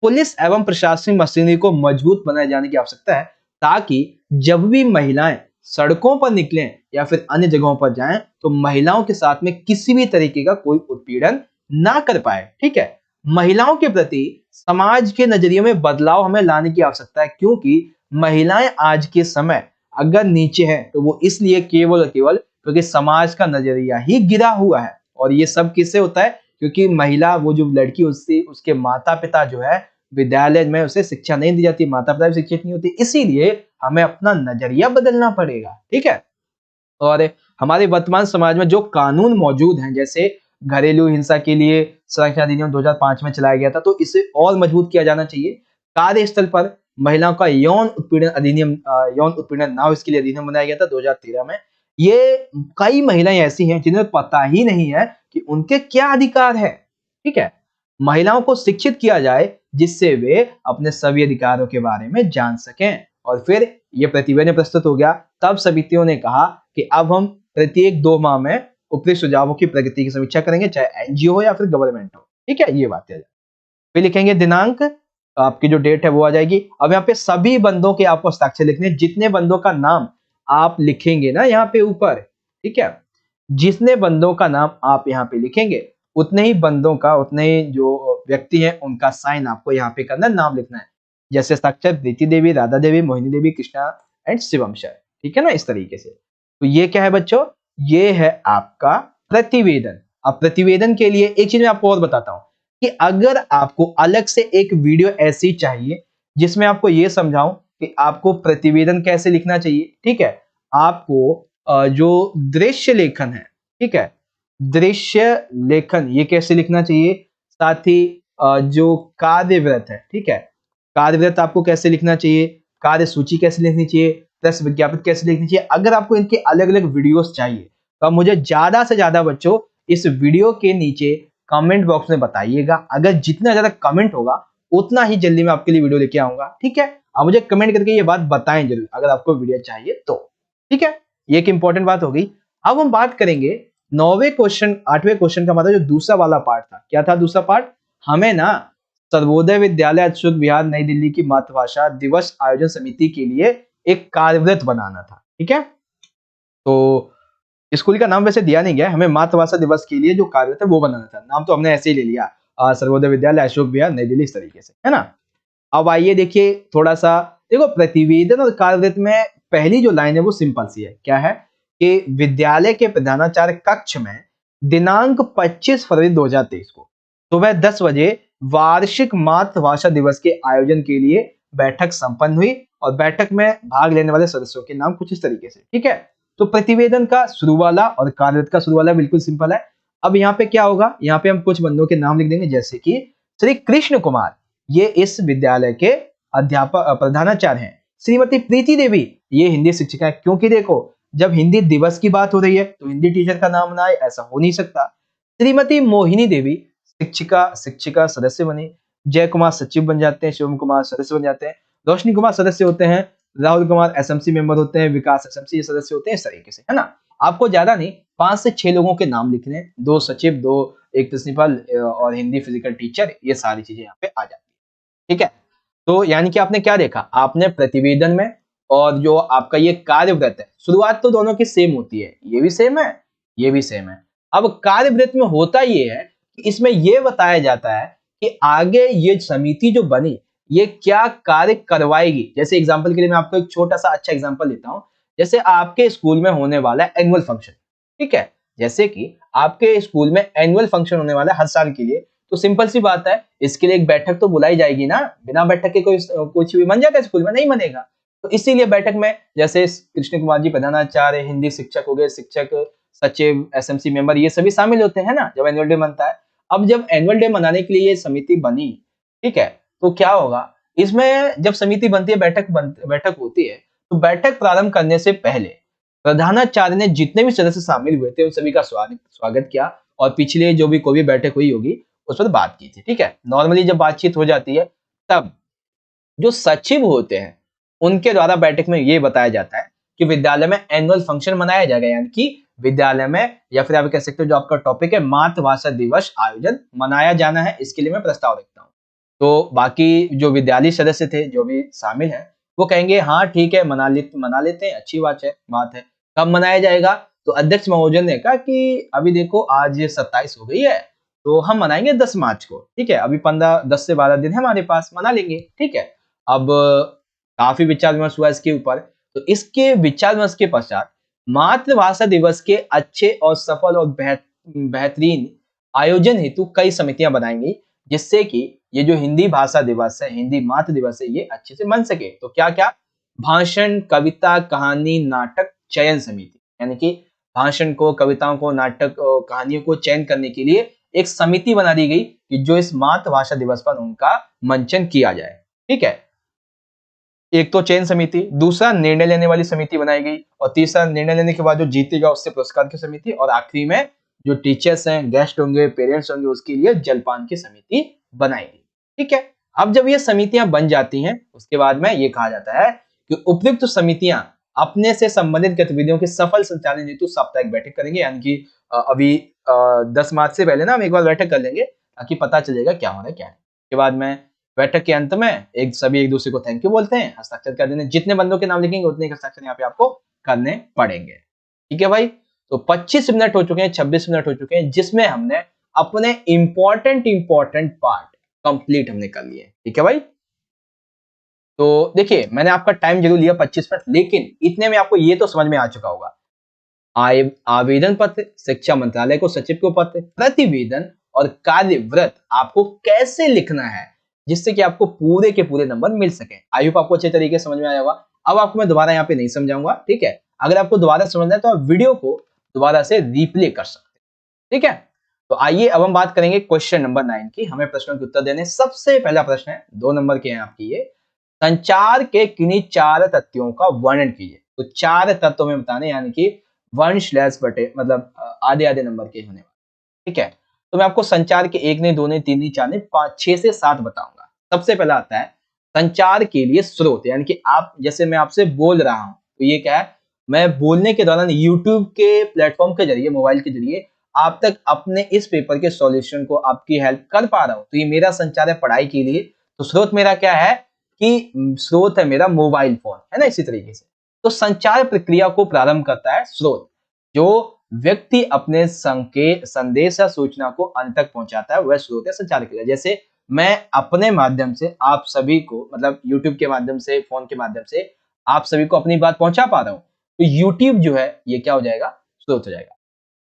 पुलिस एवं प्रशासनिक मशीनरी को मजबूत बनाए जाने की आवश्यकता है, ताकि जब भी महिलाएं सड़कों पर निकलें या फिर अन्य जगहों पर जाएं तो महिलाओं के साथ में किसी भी तरीके का कोई उत्पीड़न ना कर पाए। ठीक है, महिलाओं के प्रति समाज के नजरिए में बदलाव हमें लाने की आवश्यकता है, क्योंकि महिलाएं आज के समय अगर नीचे है तो वो इसलिए केवल और केवल क्योंकि समाज का नजरिया ही गिरा हुआ है। और ये सब किससे होता है? क्योंकि महिला, वो जो लड़की, उससे उसके माता पिता जो है विद्यालय में उसे शिक्षा नहीं दी जाती, माता पिता भी शिक्षित नहीं होती, इसीलिए हमें अपना नजरिया बदलना पड़ेगा। ठीक है। और हमारे वर्तमान समाज में जो कानून मौजूद हैं, जैसे घरेलू हिंसा के लिए संरक्षण अधिनियम 2005 में चलाया गया था, तो इसे और मजबूत किया जाना चाहिए। कार्यस्थल पर महिलाओं का यौन उत्पीड़न अधिनियम, यौन उत्पीड़न ना हो इसके लिए अधिनियम बनाया गया था 2013 में। ये कई महिलाएं ऐसी हैं जिन्हें पता ही नहीं है कि उनके क्या अधिकार है। ठीक है। महिलाओं को शिक्षित किया जाए जिससे वे अपने सभी अधिकारों के बारे में जान सकें। और फिर ये प्रतिवेदन प्रस्तुत हो गया। तब समितियों ने कहा कि अब हम प्रत्येक 2 माह में उपयुक्त सुझावों की प्रगति की समीक्षा करेंगे, चाहे एनजीओ हो या फिर गवर्नमेंट हो। ठीक है, ये बात है। फिर लिखेंगे दिनांक, आपकी जो डेट है वो आ जाएगी। अब यहाँ पे सभी बंदों के आपको हस्ताक्षर लिखने, जितने बंदों का नाम आप लिखेंगे ना यहाँ पे ऊपर, ठीक है, जितने बंदों का नाम आप यहाँ पे लिखेंगे उतने ही बंदों का, उतने ही जो व्यक्ति हैं उनका साइन आपको यहाँ पे करना, नाम लिखना है। जैसे हस्ताक्षर प्रीति देवी, राधा देवी, मोहिनी देवी, कृष्णा एंड शिवम सर। ठीक है ना, इस तरीके से। तो ये क्या है बच्चों? ये है आपका प्रतिवेदन। अब प्रतिवेदन के लिए एक चीज मैं आपको और बताता हूं कि अगर आपको अलग से एक वीडियो ऐसी चाहिए जिसमें आपको ये समझाऊं कि आपको प्रतिवेदन कैसे लिखना चाहिए, ठीक है, आपको जो दृश्य लेखन है, ठीक है, दृश्य लेखन ये कैसे लिखना चाहिए, साथ ही जो कार्यव्रत है, ठीक है, कार्यव्रत आपको कैसे लिखना चाहिए, कार्य सूची कैसे लिखनी चाहिए, प्रेस विज्ञापन कैसे लिखनी चाहिए, अगर आपको इनके अलग अलग वीडियोस चाहिए तो आप मुझे ज्यादा से ज्यादा बच्चों इस वीडियो के नीचे कमेंट बॉक्स में बताइएगा। अगर जितना ज्यादा कमेंट होगा उतना ही जल्दी मैं आपके लिए वीडियो लेके आऊंगा। ठीक है, आप मुझे कमेंट करके ये बात बताएं जरूर अगर आपको वीडियो चाहिए तो। ठीक है, ये एक इंपॉर्टेंट बात हो गई। अब हम बात करेंगे 9वें क्वेश्चन, 8वें क्वेश्चन का, मतलब जो दूसरा वाला पार्ट था। क्या था दूसरा पार्ट? हमें ना सर्वोदय विद्यालय अशोक विहार नई दिल्ली की मातृभाषा दिवस आयोजन समिति के लिए एक कार्यव्रत बनाना था। ठीक है, तो स्कूल का नाम वैसे दिया नहीं गया, हमें मातृभाषा दिवस के लिए जो कार्यव्रत है वो बनाना था। नाम तो हमने ऐसे ही ले लिया, सर्वोदय विद्यालय अशोक विहार नई दिल्ली, इस तरीके से, है ना। अब आइए देखिए थोड़ा सा, देखो प्रतिवेदन और कार्यव्रत में पहली जो लाइन है वो सिंपल सी है। क्या है कि विद्यालय के प्रधानाचार्य कक्ष में दिनांक 25 फरवरी 2023 को सुबह 10 बजे वार्षिक मातृभाषा दिवस के आयोजन के लिए बैठक संपन्न हुई और बैठक में भाग लेने वाले सदस्यों के नाम कुछ इस तरीके से। ठीक है, तो प्रतिवेदन का शुरू वाला और कार्यव्रत का शुरू वाला बिल्कुल सिंपल है। अब यहाँ पे क्या होगा, यहाँ पे हम कुछ बंदों के नाम लिख देंगे, जैसे कि श्री कृष्ण कुमार, ये इस विद्यालय के अध्यापक प्रधानाचार्य हैं। श्रीमती प्रीति देवी, ये हिंदी शिक्षिका है, क्योंकि देखो जब हिंदी दिवस की बात हो रही है तो हिंदी टीचर का नाम ना आए ऐसा हो नहीं सकता। श्रीमती मोहिनी देवी शिक्षिका सदस्य बनी। जय कुमार सचिव बन जाते हैं, शिवम कुमार सदस्य बन जाते हैं, रोशनी कुमार सदस्य होते हैं, राहुल कुमार एसएमसी मेंबर होते हैं, विकास एसएमसी सदस्य होते हैं, इस तरीके से, है ना। आपको ज्यादा नहीं 5 से 6 लोगों के नाम लिखने हैं, 2 सचिव, 2 एक प्रिंसिपल और हिंदी फिजिकल टीचर, ये सारी चीजें यहाँ पे आ जाती है। ठीक है, तो यानी कि आपने क्या देखा, आपने प्रतिवेदन में और जो आपका ये कार्यव्रत है, शुरुआत तो दोनों की सेम होती है, ये भी सेम है, ये भी सेम है। अब कार्यव्रत में होता ये है कि इसमें ये बताया जाता है कि आगे ये समिति जो बनी ये क्या कार्य करवाएगी। जैसे एग्जांपल के लिए मैं आपको एक छोटा सा अच्छा एग्जांपल देता हूं, जैसे आपके स्कूल में होने वाला है एनुअल फंक्शन। ठीक है, जैसे कि आपके स्कूल में एनुअल फंक्शन होने वाला है हर साल के लिए, तो सिंपल सी बात है, इसके लिए एक बैठक तो बुलाई जाएगी ना। बिना बैठक के कोई कुछ भी बन जाएगा स्कूल में? नहीं बनेगा। तो इसीलिए बैठक में जैसे कृष्ण कुमार जी प्रधानाचार्य, हिंदी शिक्षक हो गए, शिक्षक, सचिव, एसएमसी मेंबर, ये सभी शामिल होते हैं ना जब एनुअल डे बनता है। अब जब एनुअल डे मनाने के लिए ये समिति बनी, ठीक है, तो क्या होगा, इसमें जब समिति बनती है, बैठक होती है, तो बैठक प्रारंभ करने से पहले प्रधानाचार्य ने जितने भी सदस्य शामिल हुए थे उन सभी का स्वागत किया और पिछले जो भी कोई भी बैठक हुई होगी उस पर बात की थी। ठीक है, नॉर्मली जब बातचीत हो जाती है तब जो सचिव होते हैं उनके द्वारा बैठक में ये बताया जाता है कि विद्यालय में एनुअल फंक्शन मनाया जाएगा, यानी कि विद्यालय में, या फिर आप कह सकते हो जो आपका टॉपिक है मातृभाषा दिवस आयोजन मनाया जाना है, इसके लिए मैं प्रस्ताव रखता हूँ। तो बाकी जो विद्यालय सदस्य थे जो भी शामिल हैं वो कहेंगे हाँ ठीक है, मना लेते हैं, अच्छी बात है। कब मनाया जाएगा? तो अध्यक्ष महोदय ने कहा कि अभी देखो आज 27 हो गई है, तो हम मनाएंगे 10 मार्च को। ठीक है, अभी 10 से 12 दिन है हमारे पास, मना लेंगे। ठीक है, अब काफी विचार विमर्श हुआ इसके ऊपर, तो इसके विचार विमर्श के पश्चात मातृभाषा दिवस के अच्छे और सफल और बेहतरीन आयोजन हेतु कई समितियां बनाई गई, जिससे कि ये जो हिंदी भाषा दिवस है, हिंदी मातृ दिवस है, ये अच्छे से मन सके। तो क्या क्या? भाषण, कविता, कहानी, नाटक चयन समिति, यानी कि भाषण को, कविताओं को, नाटक और कहानियों को चयन करने के लिए एक समिति बना दी गई कि जो इस मातृभाषा दिवस पर उनका मंचन किया जाए। ठीक है, एक तो चयन समिति, दूसरा निर्णय लेने वाली समिति बनाई गई, और तीसरा निर्णय लेने के बाद जो जीतेगा उससे पुरस्कार की समिति, और आखिरी में जो टीचर्स हैं, गेस्ट होंगे, पेरेंट्स होंगे, उसके लिए जलपान की समिति बनाई गई। ठीक है, अब जब ये समितियां बन जाती हैं, उसके बाद में ये कहा जाता है कि उपयुक्त समितियां अपने से संबंधित गतिविधियों के सफल संचालन हेतु साप्ताहिक बैठक करेंगे। यानी कि अभी 10 मार्च से पहले ना हम एक बार बैठक कर लेंगे, ताकि पता चलेगा क्या हो रहा है क्या है। उसके बाद में बैठक के अंत में सभी एक दूसरे को थैंक यू बोलते हैं, हस्ताक्षर कर देने। जितने बंदों के नाम लिखेंगे उतने हस्ताक्षर यहाँ पे आपको करने पड़ेंगे। ठीक है भाई, तो 25 मिनट हो चुके हैं, 26 मिनट हो चुके हैं, जिसमें हमने अपने इंपॉर्टेंट पार्ट कंप्लीट हमने कर लिए। ठीक है भाई, तो देखिए मैंने आपका टाइम जरूर लिया 25 मिनट, लेकिन इतने में आपको ये तो समझ में आ चुका होगा आवेदन पत्र, शिक्षा मंत्रालय को सचिव को पत्र, प्रतिवेदन और कार्यव्रत आपको कैसे लिखना है, जिससे कि आपको पूरे के पूरे नंबर मिल सके। आई होप आपको अच्छे तरीके से समझ में आया होगा। अब आपको मैं दोबारा यहाँ पे नहीं समझाऊंगा। ठीक है, अगर आपको दोबारा समझना है तो आप वीडियो को दोबारा से रिप्ले कर सकते हैं। ठीक है, तो आइए अब हम बात करेंगे क्वेश्चन नंबर 9 की। हमें प्रश्नों के उत्तर देने। सबसे पहला प्रश्न है, 2 नंबर के हैं आपकी ये, संचार के किन्हीं 4 तथ्यों का वर्णन कीजिए। तो 4 तत्व में बताने, यानी कि 1/बटे मतलब आधे आधे नंबर के होने वाले। ठीक है, तो मैं आपको संचार के 1 नहीं, 2 नहीं, 3 नहीं, 4 नहीं, 5, 6 से 7 बताऊंगा। सबसे पहला आता है संचार के लिए स्रोत, यानी कि आप, जैसे मैं आपसे बोल रहा हूं, तो ये क्या है, मैं बोलने के दौरान यूट्यूब के प्लेटफॉर्म के जरिए, मोबाइल के जरिए आप तक अपने इस पेपर के सॉल्यूशन को आपकी हेल्प कर पा रहा हूं, तो ये मेरा संचार है पढ़ाई के लिए। तो स्रोत मेरा क्या है कि स्रोत है मेरा मोबाइल फोन, है ना। इसी तरीके से तो संचार प्रक्रिया को प्रारंभ करता है स्रोत, जो व्यक्ति अपने संदेश या सूचना को अंत तक पहुंचाता है, वह स्रोत है संचार क्रिया। जैसे मैं अपने माध्यम से आप सभी को, मतलब YouTube के माध्यम से, फोन के माध्यम से आप सभी को अपनी बात पहुंचा पा रहा हूं, तो YouTube जो है ये क्या हो जाएगा, स्रोत हो जाएगा।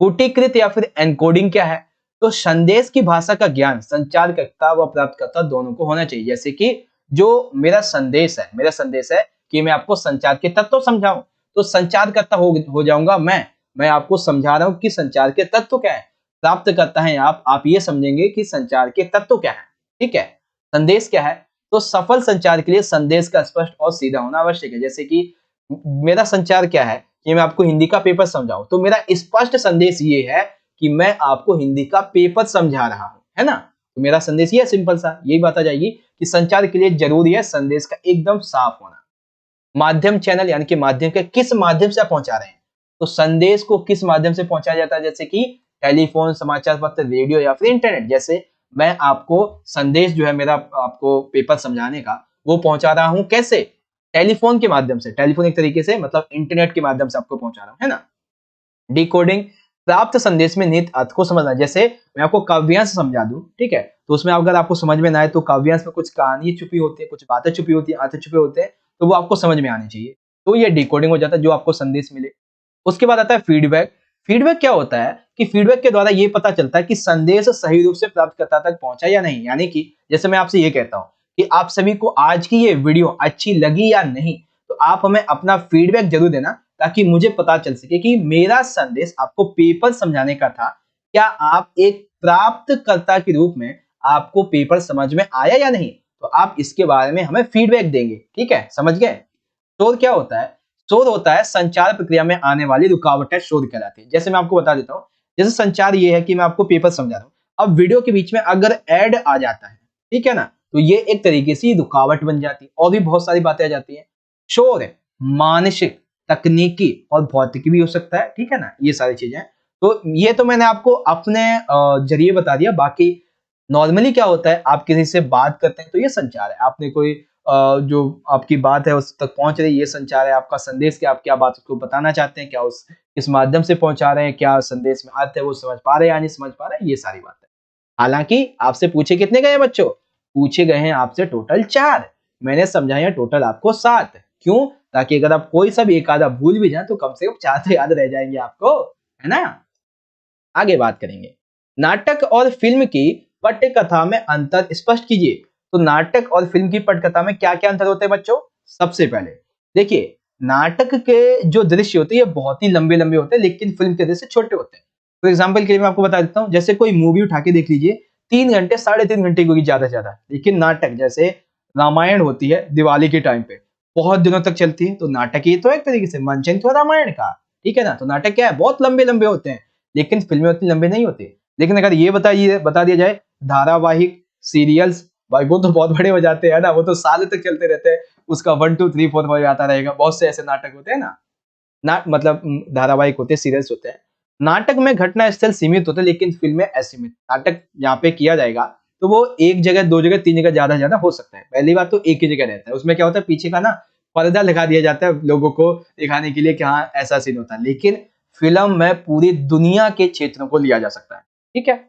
कूटीकृत या फिर एनकोडिंग क्या है, तो संदेश की भाषा का ज्ञान संचारकर्ता व प्राप्तकर्ता दोनों को होना चाहिए। जैसे कि जो मेरा संदेश है कि मैं आपको संचार के तत्व समझाऊं, तो संचारकर्ता हो जाऊंगा मैं आपको समझा रहा हूं कि संचार के तत्व क्या है। प्राप्त करता है आप ये समझेंगे कि संचार के तत्व क्या है। ठीक है, संदेश क्या है, तो सफल संचार के लिए संदेश का स्पष्ट और सीधा होना आवश्यक है। जैसे कि मेरा संचार क्या है कि मैं आपको हिंदी का पेपर समझाऊं, तो मेरा स्पष्ट संदेश ये है कि मैं आपको हिंदी का पेपर समझा रहा हूं, है ना। तो मेरा संदेश ये सिंपल सा यही बात आ जाएगी कि संचार के लिए जरूरी है संदेश का एकदम साफ होना। माध्यम, चैनल, यानी कि माध्यम के किस माध्यम से आप पहुंचा रहे हैं, तो संदेश को किस माध्यम से पहुंचाया जाता है, जैसे कि टेलीफोन, समाचार पत्र, रेडियो या फिर इंटरनेट। जैसे मैं आपको संदेश जो है मेरा आपको पेपर समझाने का, वो पहुंचा रहा हूं कैसे, टेलीफोन के माध्यम से। टेलीफोन एक तरीके से मतलब इंटरनेट के माध्यम से आपको पहुंचा रहा हूं, है ना। डिकोडिंग, प्राप्त संदेश में निहित अर्थ को समझना। जैसे मैं आपको काव्यांश समझा दूं, ठीक है, तो उसमें अगर आपको समझ में ना आए, तो काव्यांश में कुछ कहानी छुपी होती है, कुछ बातें छुपी होती है, अर्थ छुपे होते हैं, तो वो आपको समझ में आने चाहिए। तो ये डिकोडिंग हो जाता है, जो आपको संदेश मिले। उसके बाद आता है फीडबैक। फीडबैक क्या होता है कि फीडबैक के द्वारा ये पता चलता है कि संदेश सही रूप से प्राप्तकर्ता तक पहुंचा या नहीं। यानी कि जैसे मैं आपसे ये कहता हूं कि आप सभी को आज की ये वीडियो अच्छी लगी या नहीं, तो आप हमें अपना फीडबैक जरूर देना, ताकि मुझे पता चल सके कि मेरा संदेश आपको पेपर समझाने का था, क्या आप एक प्राप्तकर्ता के रूप में आपको पेपर समझ में आया या नहीं। तो आप इसके बारे में हमें फीडबैक देंगे। ठीक है, समझ गए। शोध क्या होता है, शोध होता है संचार प्रक्रिया में आने वाली रुकावटें शोध कहलाती है। जैसे मैं आपको बता देता हूं, जैसे संचार ये है कि मैं आपको पेपर समझा रहा हूं, अब वीडियो के बीच में अगर ऐड आ जाता है, ठीक है ना, तो ये एक तरीके से रुकावट बन जाती है, और भी बहुत सारी बातें आ जाती है। शोध मानसिक, तकनीकी और भौतिकी भी हो सकता है, ठीक है ना, ये सारी चीजें। तो ये तो मैंने आपको अपने जरिए बता दिया। बाकी नॉर्मली क्या होता है, आप किसी से बात करते हैं तो ये संचार है। आपने कोई जो आपकी बात है उस तक पहुंच रही है, ये संचार है। आपका संदेश क्या, आप क्या बात उसको बताना चाहते हैं, क्या उस किस माध्यम से पहुंचा रहे हैं, क्या संदेश में अर्थ है, वो समझ पा रहे हैं या नहीं समझ पा रहे हैं, ये सारी बात है। हालांकि आपसे पूछे कितने गए बच्चों, पूछे गए हैं आपसे टोटल 4, मैंने समझाया टोटल आपको 7। क्यों, ताकि अगर आप कोई सा भी एक आधा भूल भी जाए तो कम से कम 4 तो याद रह जाएंगे आपको, है ना। आगे बात करेंगे, नाटक और फिल्म की पटकथा में अंतर स्पष्ट कीजिए। तो नाटक और फिल्म की पटकथा में क्या क्या अंतर होते हैं बच्चों? सबसे पहले देखिए, नाटक के जो दृश्य होते हैं ये बहुत ही लंबे लंबे होते हैं, लेकिन फिल्म के दृश्य छोटे होते हैं। तो एग्जाम्पल के लिए मैं आपको बता देता हूँ, जैसे कोई मूवी उठा के देख लीजिए, 3 घंटे 3.5 घंटे की होगी ज्यादा से ज्यादा, लेकिन नाटक जैसे रामायण होती है दिवाली के टाइम पे बहुत दिनों तक चलती है, तो नाटक ये तो एक तरीके से मंचन तो रामायण का, ठीक है ना। तो नाटक क्या है, बहुत लंबे लंबे होते हैं, लेकिन फिल्में उतनी लंबे नहीं होती। लेकिन अगर ये बता दिया जाए धारावाहिक सीरियल्स, भाई वो तो बहुत बड़े हो जाते हैं ना, वो तो सालों तक चलते रहते हैं, उसका 1 2 3 4 5 आता रहेगा। बहुत से ऐसे नाटक होते हैं ना मतलब धारावाहिक होते हैं, सीरियल्स होते हैं। नाटक में घटना स्थल सीमित होते हैं, लेकिन फिल्में असीमित। नाटक यहाँ पे किया जाएगा तो वो एक जगह 2 जगह 3 जगह ज्यादा ज्यादा हो सकता है। पहली बात तो एक ही जगह रहता है, उसमें क्या होता है पीछे का ना पर्दा लगा दिया जाता है लोगों को दिखाने के लिए कि हाँ ऐसा सीन होता है, लेकिन फिल्म में पूरी दुनिया के क्षेत्रों को लिया जा सकता है, ठीक है।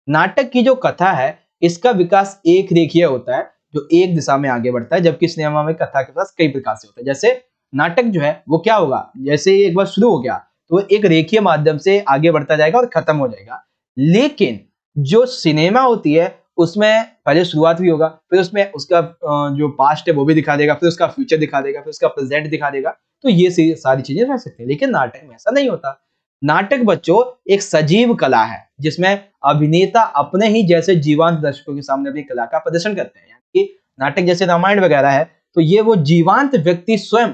नाटक की जो कथा है इसका विकास एक रेखीय होता है, जो एक दिशा में आगे बढ़ता है, जबकि सिनेमा में कथा के पास कई प्रकार से होता है। जैसे नाटक जो है वो क्या होगा, जैसे ही एक बार शुरू हो गया तो एक रेखीय माध्यम से आगे बढ़ता जाएगा और खत्म हो जाएगा। लेकिन जो सिनेमा होती है उसमें पहले शुरुआत भी होगा, फिर उसमें उसका जो पास्ट है वो भी दिखा देगा, फिर उसका फ्यूचर दिखा देगा, फिर उसका प्रेजेंट दिखा देगा। तो ये सारी चीजें रह सकती है, लेकिन नाटक में ऐसा नहीं होता। नाटक बच्चों एक सजीव कला है जिसमें अभिनेता अपने ही जैसे जीवंत दर्शकों के सामने अपनी कला का प्रदर्शन करते हैं। यानी कि नाटक जैसे रामायण वगैरह है तो ये वो जीवंत व्यक्ति स्वयं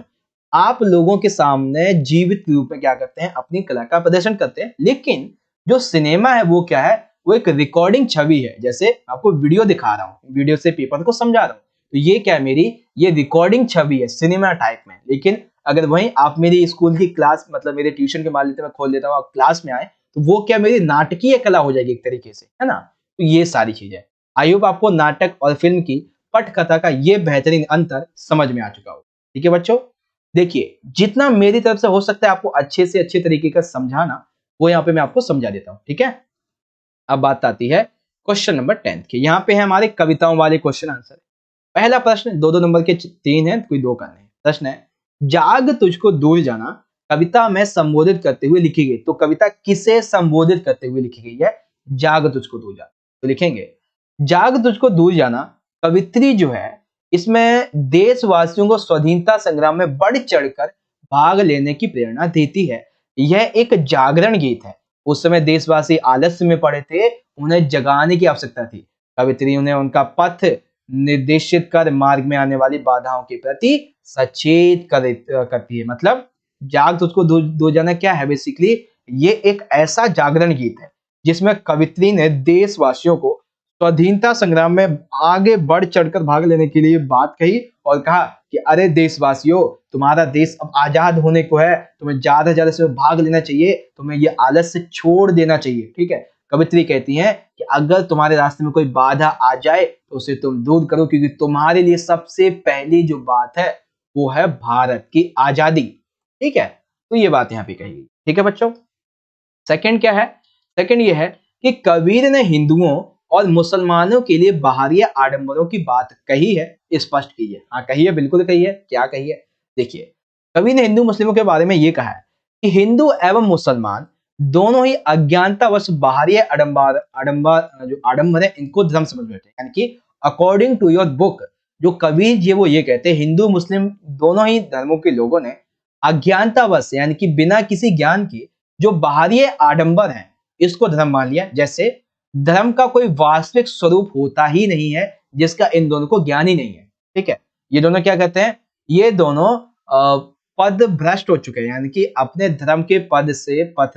आप लोगों के सामने जीवित रूप में क्या करते हैं, अपनी कला का प्रदर्शन करते हैं। लेकिन जो सिनेमा है वो क्या है, वो एक रिकॉर्डिंग छवि है। जैसे आपको वीडियो दिखा रहा हूँ, वीडियो से पेपर को समझा रहा हूँ, तो ये क्या है, मेरी ये रिकॉर्डिंग छवि है सिनेमा टाइप में। लेकिन अगर वहीं आप मेरी स्कूल की क्लास मतलब मेरे ट्यूशन के मान लेते मैं खोल देता हूँ, आप क्लास में आए तो वो क्या मेरी नाटकीय कला हो जाएगी एक तरीके से, है ना। तो ये सारी चीजें, आई होप आपको नाटक और फिल्म की पटकथा का ये बेहतरीन अंतर समझ में आ चुका हो। ठीक है बच्चों, देखिए जितना मेरी तरफ से हो सकता है आपको अच्छे से अच्छे तरीके का समझाना, वो यहाँ पे मैं आपको समझा देता हूँ, ठीक है। अब बात आती है क्वेश्चन नंबर 10 की। यहाँ पे है हमारे कविताओं वाले क्वेश्चन आंसर। पहला प्रश्न 2-2 नंबर के 3 है, कोई 2 करने हैं। प्रश्न है, जाग तुझको दूर जाना कविता में संबोधित करते हुए लिखी गई। तो कविता किसे संबोधित करते हुए लिखी गई है? जाग तुझको दूर जाना। तो लिखेंगे जाग तुझको दूर जाना कवित्री जो है इसमें देशवासियों को स्वाधीनता संग्राम में बढ़ चढ़कर भाग लेने की प्रेरणा देती है। यह एक जागरण गीत है। उस समय देशवासी आलस्य में पड़े थे, उन्हें जगाने की आवश्यकता थी। कवित्री उन्हें उनका पथ निर्देशित कर मार्ग में आने वाली बाधाओं के प्रति सचेत करती है। मतलब जाग तुझको दूर जाना क्या है, बेसिकली ये एक ऐसा जागरण गीत है जिसमें कवित्री ने देशवासियों को स्वाधीनता संग्राम में आगे बढ़ चढ़कर भाग लेने के लिए बात कही और कहा कि अरे देशवासियों, तुम्हारा देश अब आजाद होने को है, तुम्हें ज्यादा से ज्यादा से भाग लेना चाहिए, तुम्हें ये आलस्य छोड़ देना चाहिए। ठीक है, कवित्री कहती हैं कि अगर तुम्हारे रास्ते में कोई बाधा आ जाए तो उसे तुम दूर करो, क्योंकि तुम्हारे लिए सबसे पहली जो बात है वो है भारत की आजादी। ठीक है, तो ये बात यहाँ पे कही गई। ठीक है बच्चों, सेकंड क्या है? सेकंड ये है कि कबीर ने हिंदुओं और मुसलमानों के लिए बाहरी आडंबरों की बात कही है, स्पष्ट कीजिए। हाँ कही है, बिल्कुल कही है। क्या कही है? देखिए, कबीर ने हिंदू मुस्लिमों के बारे में ये कहा है कि हिंदू एवं मुसलमान दोनों ही अज्ञानतावश बाहरी आडंबर आडंबर जो आडंबर है इनको धर्म समझ बैठे। यानी कि अकॉर्डिंग टू योर बुक, जो कबीर जी वो ये कहते हैं हिंदू मुस्लिम दोनों ही धर्मों के लोगों ने अज्ञानतावश यानी कि बिना किसी ज्ञान के जो बाहरी आडंबर है इसको धर्म मान लिया। जैसे धर्म का कोई वास्तविक स्वरूप होता ही नहीं है जिसका इन दोनों को ज्ञान ही नहीं है। ठीक है, ये दोनों क्या कहते हैं, ये दोनों पद भ्रष्ट हो चुके हैं, यानी कि अपने धर्म के पथ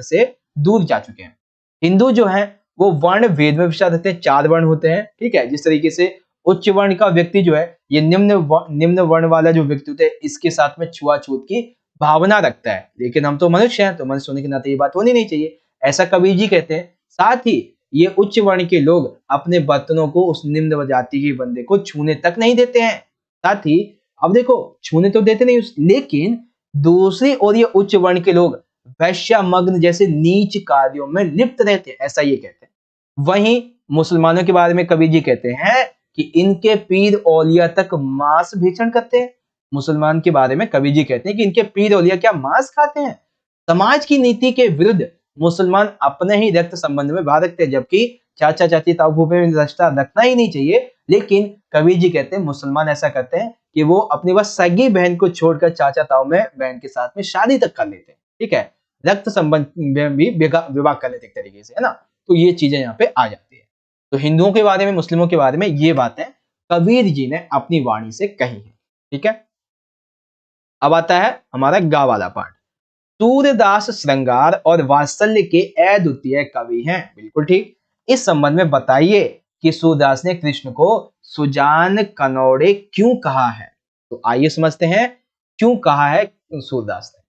से दूर जा चुके हैं। हिंदू जो है वो वर्ण वेद में विचार रहते हैं, 4 वर्ण होते हैं। ठीक है, जिस तरीके से उच्च वर्ण का व्यक्ति जो है ये निम्न वर्ण वाला जो व्यक्ति होता है इसके साथ में छुआछूत की भावना रखता है, लेकिन हम तो मनुष्य हैं, तो मनुष्य होने के नाते ये बात होनी नहीं चाहिए, ऐसा कबीर जी कहते हैं। साथ ही ये उच्च वर्ण के लोग अपने बर्तनों को उस निम्न जाति के बंदे को छूने तक नहीं देते हैं। साथ ही अब देखो, छूने तो देते नहीं, लेकिन दूसरी ओर ये उच्च वर्ण के लोग वैश्यामग्न जैसे नीच कार्यों में लिप्त रहते हैं, ऐसा ये कहते हैं। वहीं मुसलमानों के बारे में कबीर जी कहते हैं कि इनके पीर औलिया तक मांस भक्षण करते हैं, मुसलमान के बारे में कवि जी कहते हैं कि इनके पीर औलिया क्या मांस खाते हैं। समाज की नीति के विरुद्ध मुसलमान अपने ही रक्त संबंध में भाग रखते हैं, जबकि चाचा चाची ताऊ फूफे में रिश्ता रखना ही नहीं चाहिए। लेकिन कवि जी कहते हैं मुसलमान ऐसा करते हैं कि वो अपनी बस सगी बहन को छोड़कर चाचा ताऊ में बहन के साथ में शादी तक कर लेते हैं। ठीक है, रक्त संबंध में भी विवाह कर लेते एक तरीके से, है ना। तो ये चीजें यहाँ पे आ जाती है। तो हिंदुओं के बारे में, मुस्लिमों के बारे में ये बातें कबीर जी ने अपनी वाणी से कही है। ठीक है, अब आता है हमारा गा वाला पार्ट। सूर्यदास श्रृंगार और वात्सल्य के अद्वितीय कवि हैं। बिल्कुल ठीक। इस संबंध में बताइए कि सूरदास ने कृष्ण को सुजान कनौड़े क्यों कहा है। तो आइए समझते हैं क्यों कहा है सूरदास ने।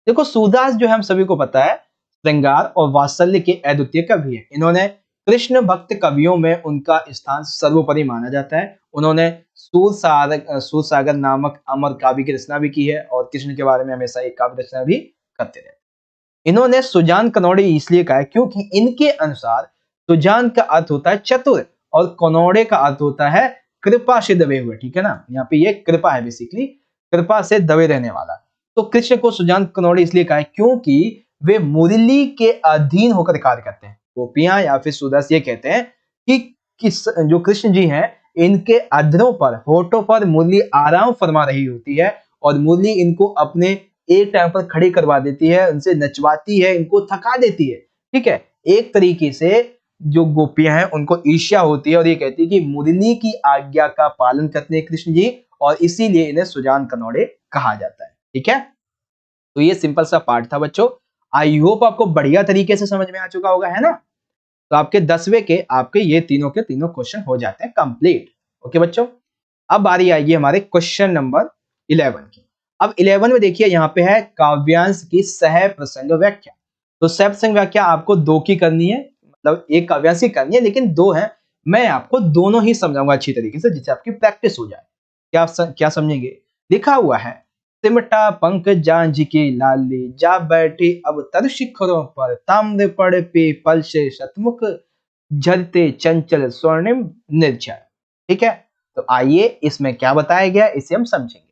देखो, सूरदास जो है हम सभी को पता है श्रृंगार और वात्सल्य के अद्वितीय कवि हैं। इन्होंने कृष्ण भक्त कवियों में उनका स्थान सर्वोपरि माना जाता है। उन्होंने सूरसागर नामक अमर काव्य की रचना भी की है और कृष्ण के बारे में हमेशा एक काव्य रचना भी करते रहे। इन्होंने सुजान कनौड़े इसलिए कहा है क्योंकि इनके अनुसार सुजान का अर्थ होता है चतुर और कनौड़े का अर्थ होता है कृपा से दबे हुए। ठीक है ना, यहाँ पे ये कृपा है, बेसिकली कृपा से दबे रहने वाला। तो कृष्ण को सुजान कनौड़े इसलिए कहा है क्योंकि वे मुरली के अधीन होकर कार्य करते हैं। गोपियां या फिर सूरदास ये कहते हैं कि जो कृष्ण जी हैं इनके अधरों पर, होठों पर मुरली आराम फरमा रही होती है और मुरली इनको अपने एक टाइम पर खड़ी करवा देती है, उनसे नचवाती है, इनको थका देती है। ठीक है, एक तरीके से जो गोपियां हैं उनको ईर्ष्या होती है और ये कहती है कि मुरली की आज्ञा का पालन करते हैं कृष्ण जी, और इसीलिए इन्हें सुजान कनौड़े कहा जाता है। ठीक है, तो ये सिंपल सा पार्ट था बच्चों। आई होप आपको बढ़िया तरीके से समझ में आ चुका होगा, है ना। तो आपके 10वें के आपके ये तीनों के तीनों क्वेश्चन हो जाते हैं कंप्लीट। ओके बच्चों, अब बारी आएगी हमारे क्वेश्चन नंबर 11 की। अब 11 में देखिए यहाँ पे है काव्यांश की सह प्रसंग व्याख्या। तो सह प्रसंग व्याख्या आपको 2 की करनी है, मतलब एक काव्यांश की करनी है लेकिन 2 है। मैं आपको दोनों ही समझाऊंगा अच्छी तरीके से, जिससे आपकी प्रैक्टिस हो जाए। क्या समझेंगे? लिखा हुआ है, सिमटा पंख जांझ की लाली, जा बैठी अब तर शिखरों पर, ताम्र पड़ पीपल से शतमुख, झरते चंचल स्वर्णिम निर्झर। ठीक है, तो आइए इसमें क्या बताया गया इसे हम समझेंगे।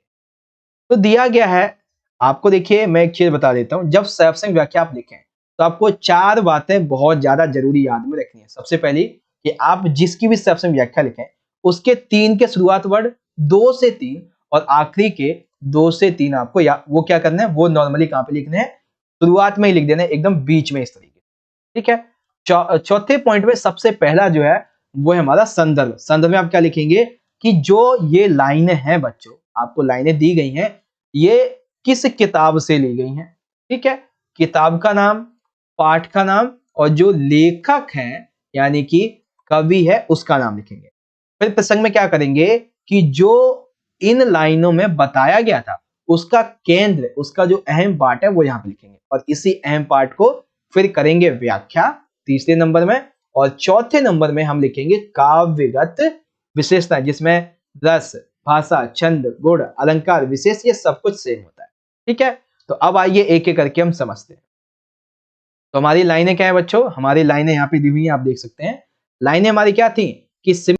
तो दिया गया है आपको, देखिए मैं एक चीज बता देता हूं। जब सह प्रसंग व्याख्या आप लिखें तो आपको 4 बातें बहुत ज्यादा जरूरी याद में रखनी है। सबसे पहली कि आप जिसकी भी सह प्रसंग व्याख्या लिखें उसके 3 के शुरुआत वर्ड 2 से 3 और आखिरी के 2 से 3 आपको वो क्या करना है, वो नॉर्मली कहां पे लिखने हैं, शुरुआत में ही लिख देना है, एकदम बीच में इस तरीके। ठीक है, चौथे पॉइंट में सबसे पहला जो है वो है हमारा संदर्भ। संदर्भ में आप क्या लिखेंगे कि जो ये लाइनें हैं बच्चों, आपको लाइनें दी गई हैं, ये किस किताब से ली गई हैं। ठीक है, किताब का नाम, पाठ का नाम और जो लेखक है यानी कि कवि है उसका नाम लिखेंगे। फिर प्रसंग में क्या करेंगे कि जो इन लाइनों में बताया गया था उसका केंद्र, उसका जो अहम पार्ट है वो यहाँ पे लिखेंगे और इसी अहम पार्ट को फिर करेंगे व्याख्या 3 नंबर में, और 4 नंबर में हम लिखेंगे काव्यगत विशेषता, जिसमें रस, भाषा, छंद, गुण, अलंकार, विशेष, ये सब कुछ सेम होता है। ठीक है, तो अब आइए एक एक करके हम समझते हैं। तो हमारी लाइनें क्या है बच्चों, हमारी लाइनें यहाँ पे दी हुई हैं, आप देख सकते हैं। लाइनें हमारी क्या थी कि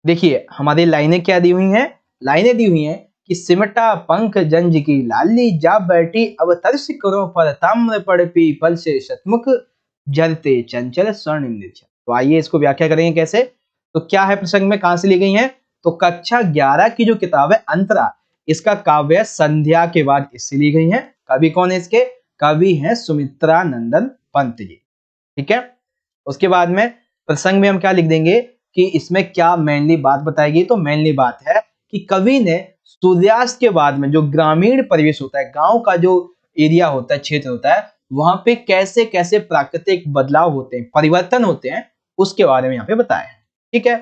देखिए हमारी लाइनें क्या दी हुई हैं, लाइनें दी हुई हैं कि सिमटा पंख जंज की लाली, जा बैठी अब तर शिखरों पर, ताम्र पड़ पीपल से शतमुख, झरते चंचल स्वर्णिम निर्झर। तो आइए इसको व्याख्या करेंगे कैसे। तो क्या है प्रसंग में, कहां से ली गई है, तो कक्षा 11 की जो किताब है अंतरा, इसका काव्य संध्या के बाद इससे ली गई है। कवि कौन है इसके, कवि है सुमित्रा नंदन पंत जी। ठीक है, उसके बाद में प्रसंग में हम क्या लिख देंगे कि इसमें क्या मेनली बात बताएगी, तो मेनली बात है कि कवि ने सूर्यास्त के बाद में जो ग्रामीण परिवेश होता है, गांव का जो एरिया होता है, क्षेत्र होता है, वहां पे कैसे कैसे प्राकृतिक बदलाव होते हैं, परिवर्तन होते हैं, उसके बारे में यहाँ पे बताया है। ठीक है,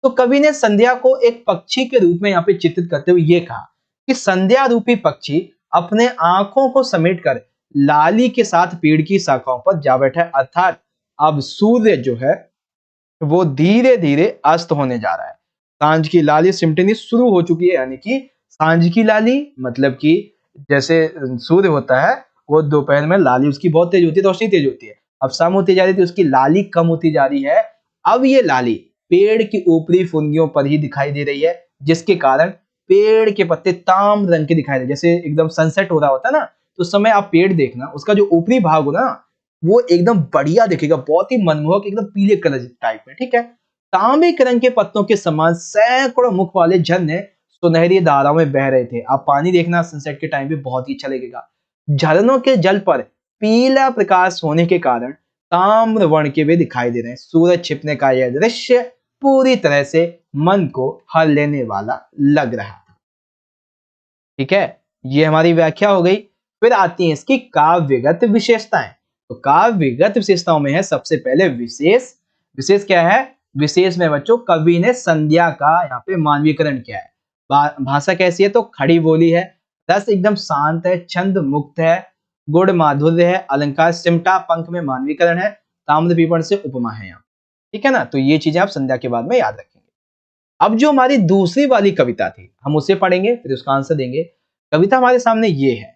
तो कवि ने संध्या को एक पक्षी के रूप में यहाँ पे चित्रित करते हुए ये कहा कि संध्या रूपी पक्षी अपने आंखों को समेटकर लाली के साथ पेड़ की शाखाओं पर जा बैठा है, अर्थात अब सूर्य जो है वो धीरे धीरे अस्त होने जा रहा है। सांझ की लाली सिमटनी शुरू हो चुकी है, यानी कि सांझ की लाली मतलब कि जैसे सूर्य होता है वो दोपहर में लाली उसकी बहुत तेज होती है, रोशनी तेज होती है, अब शाम होती जा रही थी, उसकी लाली कम होती जा रही है। अब ये लाली पेड़ की ऊपरी फुनगियों पर ही दिखाई दे रही है, जिसके कारण पेड़ के पत्ते ताम रंग के दिखाई दे, जैसे एकदम सनसेट हो रहा होता है ना, तो उस समय आप पेड़ देखना, उसका जो ऊपरी भाग हो ना वो एकदम बढ़िया दिखेगा, बहुत ही मनमोहक, एकदम पीले कलर टाइप में, ठीक है। तांबे के रंग के पत्तों के समान सैकड़ों मुख वाले झरने सुनहरी धाराओं में बह रहे थे। आप पानी देखना सनसेट के टाइम पे, बहुत ही अच्छा लगेगा। झरनों के जल पर पीला प्रकाश होने के कारण ताम्र वर्ण के वे दिखाई दे रहे हैं। सूरज छिपने का यह दृश्य पूरी तरह से मन को हर लेने वाला लग रहा था। ठीक है, ये हमारी व्याख्या हो गई। फिर आती है इसकी काव्यगत विशेषताएं। तो काव्यगत विशेषताओं में है सबसे पहले विशेष। विशेष क्या है? विशेष में बच्चों कवि ने संध्या का यहाँ पे मानवीकरण किया है। भाषा कैसी है? तो खड़ी बोली है, रस एकदम शांत है, छंद मुक्त है, गुण माधुर्य है, अलंकार सिमटा, पंख में मानवीकरण है, ताम्र पीपण से उपमा है यहाँ। ठीक है ना, तो ये चीजें आप संध्या के बाद में याद रखेंगे। अब जो हमारी दूसरी वाली कविता थी हम उसे पढ़ेंगे, फिर उसका आंसर देंगे। कविता हमारे सामने ये है।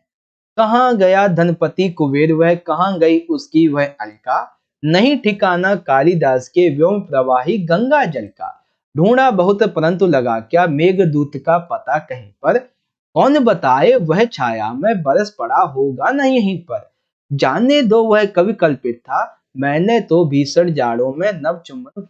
कहाँ गया धनपति कुबेर, वह कहाँ गई उसकी वह अलका, नहीं ठिकाना कालिदास के व्योम प्रवाही गंगा जल का, ढूंढा बहुत परंतु लगा क्या, मेघदूत का पता कहीं पर, कौन बताए वह छाया में बरस पड़ा होगा न यहीं पर, जानने दो वह कवि कल्पित था, मैंने तो भीषण जाड़ों में नव चुंबन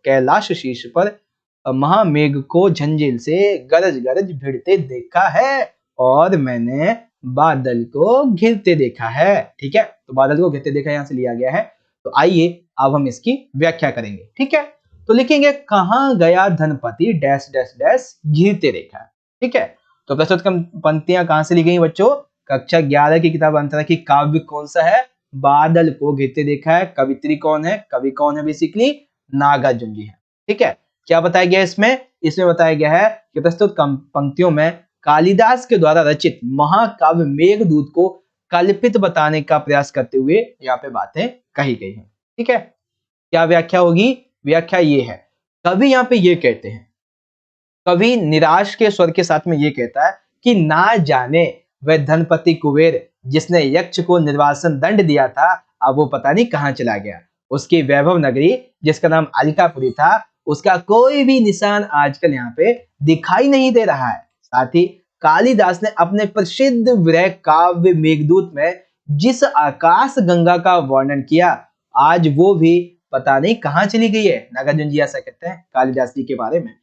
कैलाश शीश पर महामेघ को झंझेल से गरज गरज भिड़ते देखा है, और मैंने बादल को घिरते देखा है। ठीक है, तो बादल को घिरते देखा यहाँ से लिया गया है। तो आइए अब हम इसकी व्याख्या करेंगे। ठीक है, तो लिखेंगे कहाँ गया धनपति डैश डैश डैश घिरते देखा। ठीक है, तो प्रस्तुत पंक्तियां कहां से ली गई बच्चों? कक्षा 11 की किताब अंतरा की काव्य कौन सा है? बादल को घिरते देखा है। कवित्री कौन है? कवि कौन है? बेसिकली नागार्जुन जी है। ठीक है, क्या बताया गया इसमें? इसमें बताया गया है कि प्रस्तुत पंक्तियों में कालिदास के द्वारा रचित महाकाव्य मेघदूत को कल्पित बताने का प्रयास करते हुए यहाँ पे बातें कही गई हैं। ठीक है, क्या व्याख्या होगी? व्याख्या ये है, कवि यहाँ पे ये कहते हैं, कवि निराश के स्वर के साथ में ये कहता है कि ना जाने वह धनपति कुबेर जिसने यक्ष को निर्वासन दंड दिया था, अब वो पता नहीं कहाँ चला गया। उसकी वैभव नगरी जिसका नाम अलकापुरी था, उसका कोई भी निशान आजकल यहाँ पे दिखाई नहीं दे रहा है। साथ ही कालिदास ने अपने प्रसिद्ध विरह काव्य मेघदूत में जिस आकाश गंगा का वर्णन किया, आज वो भी पता नहीं कहाँ चली गई है। नागार्जुन जी ऐसा कहते हैं कालिदास जी के बारे में।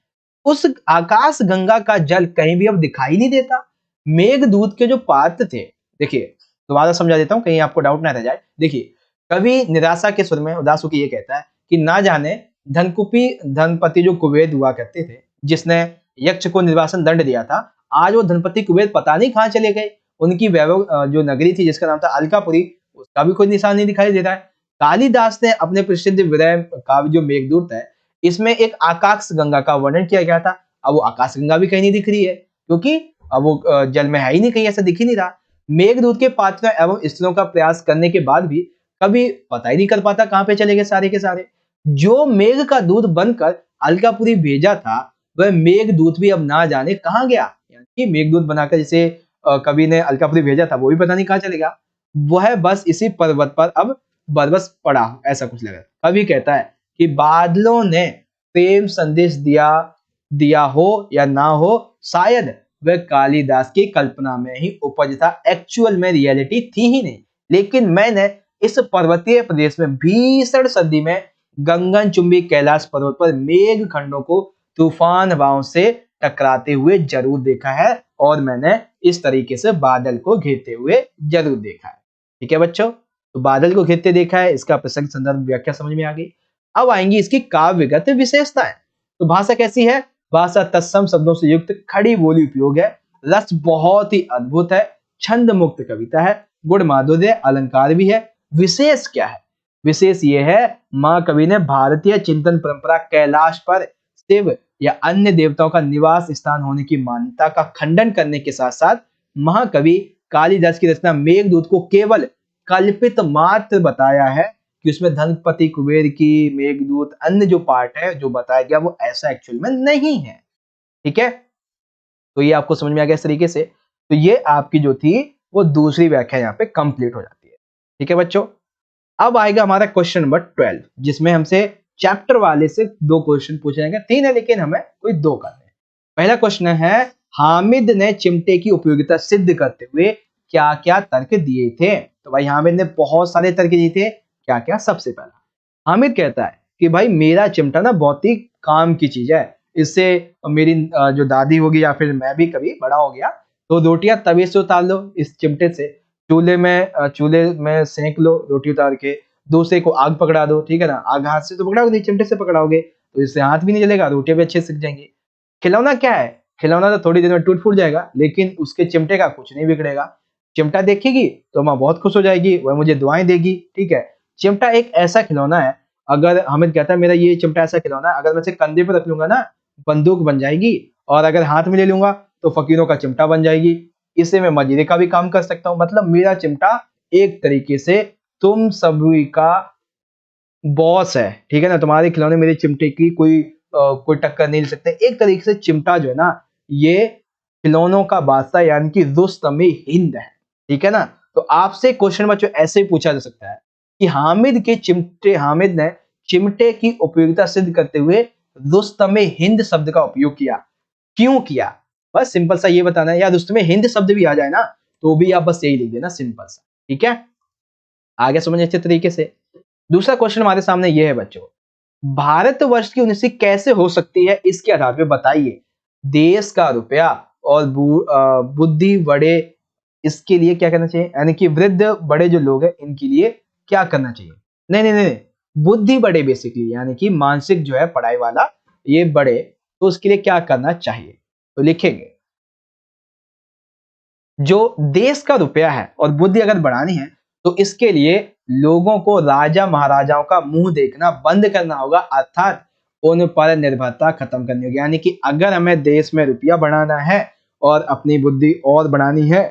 उस आकाश गंगा का जल कहीं भी अब दिखाई नहीं देता। मेघदूत के जो पात्र थे, देखिए दोबारा समझा देता हूं कहीं आपको डाउट ना रह जाए। देखिए, कवि निराशा के स्वर में उदास होकर ये कहता है कि ना जाने धनपति जो कुबेर हुआ करते थे, जिसने यक्ष को निर्वासन दंड दिया था, आज वो धनपति कुबेर पता नहीं कहाँ चले गए। उनकी वैभव जो नगरी थी जिसका नाम था अलकापुरी, उसका भी कोई निशान नहीं दिखाई दे रहा है। कालिदास ने अपने प्रसिद्ध विरह काव्य जो मेघदूत है, इसमें एक आकाश गंगा का वर्णन किया गया था। अब वो आकाश गंगा भी कहीं नहीं दिख रही है, क्योंकि अब वो जल में है ही नहीं, कहीं ऐसा दिख ही नहीं रहा। मेघदूत के पात्रों एवं स्त्रियों का प्रयास करने के बाद भी कभी पता ही नहीं कर पाता कहां पे चले गए सारे के सारे। जो मेघ का दूत बनकर अलकापुरी भेजा था, वह मेघदूत भी अब ना जाने कहां गया। यानी मेघदूत बनाकर जैसे कवि ने अलकापुरी भेजा था, वो भी पता नहीं कहां चलेगा। वह बस इसी पर्वत पर अब बरबस पड़ा, ऐसा कुछ लगा। कवि कहता है कि बादलों ने प्रेम संदेश दिया हो या ना हो, शायद वह कालिदास की कल्पना में ही उपज था, एक्चुअल में रियलिटी थी ही नहीं। लेकिन मैंने इस पर्वतीय प्रदेश में भीषण सर्दी में गगन चुंबी कैलाश पर्वत पर मेघ खंडों को तूफान हवाओं से टकराते हुए जरूर देखा है, और मैंने इस तरीके से बादल को घेरते हुए जरूर देखा है। ठीक है बच्चों, तो बादल को घेरते देखा है, इसका प्रसंग संदर्भ व्याख्या समझ में आ गई। अब आएंगी इसकी काव्यगत विशेषताएं। तो भाषा कैसी है? भाषा तत्सम शब्दों से युक्त खड़ी बोली उपयोग है, रस बहुत ही अद्भुत है, छंद मुक्त कविता है, गुण माधुर्य, अलंकार भी है। विशेष क्या है? विशेष ये है, मां कवि ने भारतीय चिंतन परंपरा कैलाश पर शिव या अन्य देवताओं का निवास स्थान होने की मान्यता का खंडन करने के साथ साथ महाकवि कालिदास की रचना मेघदूत को केवल कल्पित मात्र बताया है, कि उसमें धनपति कुबेर की, मेघदूत, अन्य जो पार्ट है जो बताया गया वो ऐसा एक्चुअल में नहीं है। ठीक है, तो ये आपको समझ में आ गया इस तरीके से। तो ये आपकी जो थी वो दूसरी व्याख्या यहाँ पे कंप्लीट हो जाती है। ठीक है बच्चों, अब आएगा हमारा क्वेश्चन नंबर 12, जिसमें हमसे चैप्टर वाले से 2 क्वेश्चन पूछे जाएंगे। 3 है लेकिन हमें कोई 2 करने हैं। पहला क्वेश्चन है, हामिद ने चिमटे की उपयोगिता सिद्ध करते हुए क्या क्या तर्क दिए थे? तो भाई हामिद ने बहुत सारे तर्क दिए थे। क्या क्या? सबसे पहला हामिद कहता है कि भाई मेरा चिमटा ना बहुत ही काम की चीज है। इससे मेरी जो दादी होगी या फिर मैं भी कभी बड़ा हो गया तो रोटियां तवे से उतार लो इस चिमटे से, चूल्हे में सेंक लो रोटी उतार के, दूसरे को आग पकड़ा दो, ठीक है ना। आग हाथ से तो पकड़ाओगे नहीं, चिमटे से पकड़ाओगे तो इससे हाथ भी नहीं जलेगा, रोटियां भी अच्छे से सिक जाएंगी। खिलौना क्या है? खिलौना तो थोड़ी देर में टूट फूट जाएगा लेकिन उसके चिमटे का कुछ नहीं बिगड़ेगा। चिमटा देखेगी तो माँ बहुत खुश हो जाएगी, वह मुझे दुआएं देगी, ठीक है। चिमटा एक ऐसा खिलौना है, अगर हामिद कहता है मेरा ये चिमटा ऐसा खिलौना है, अगर मैं इसे कंधे पर रख लूंगा ना बंदूक बन जाएगी, और अगर हाथ में ले लूंगा तो फकीरों का चिमटा बन जाएगी। इससे मैं मजीरे का भी काम कर सकता हूँ। मतलब मेरा चिमटा एक तरीके से तुम सभी का बॉस है, ठीक है ना। तुम्हारे खिलौने मेरे चिमटे की कोई टक्कर नहीं ले सकते। एक तरीके से चिमटा जो है ना ये खिलौनों का बादशाह यानी कि रुस्तम हिंद है, ठीक है ना। तो आपसे क्वेश्चन बच्चों ऐसे ही पूछा जा सकता है कि हामिद ने चिमटे की उपयोगिता सिद्ध करते हुए रुस्तम हिंद शब्द का उपयोग किया, क्यों किया? बस सिंपल सा ये बताना है। या रुस्तम हिंद शब्द भी आ जाए ना तो भी आप बस यही लिख देना, सिंपल सा, ठीक है। आगे समझ अच्छे तरीके से। दूसरा क्वेश्चन हमारे सामने ये है बच्चों, भारतवर्ष की उन्नति कैसे हो सकती है इसके आधार पे बताइए। देश का रुपया और बुद्धि बड़े, इसके लिए क्या करना चाहिए? यानी कि वृद्ध बड़े जो लोग हैं इनके लिए क्या करना चाहिए? नहीं, बुद्धि बड़े बेसिकली यानी कि मानसिक जो है पढ़ाई वाला ये बड़े, तो उसके लिए क्या करना चाहिए? तो लिखेंगे जो देश का रुपया है और बुद्धि अगर बढ़ानी है तो इसके लिए लोगों को राजा महाराजाओं का मुंह देखना बंद करना होगा, अर्थात उन पर निर्भरता खत्म करनी होगी। यानी कि अगर हमें देश में रुपया बढ़ाना है और अपनी बुद्धि और बढ़ानी है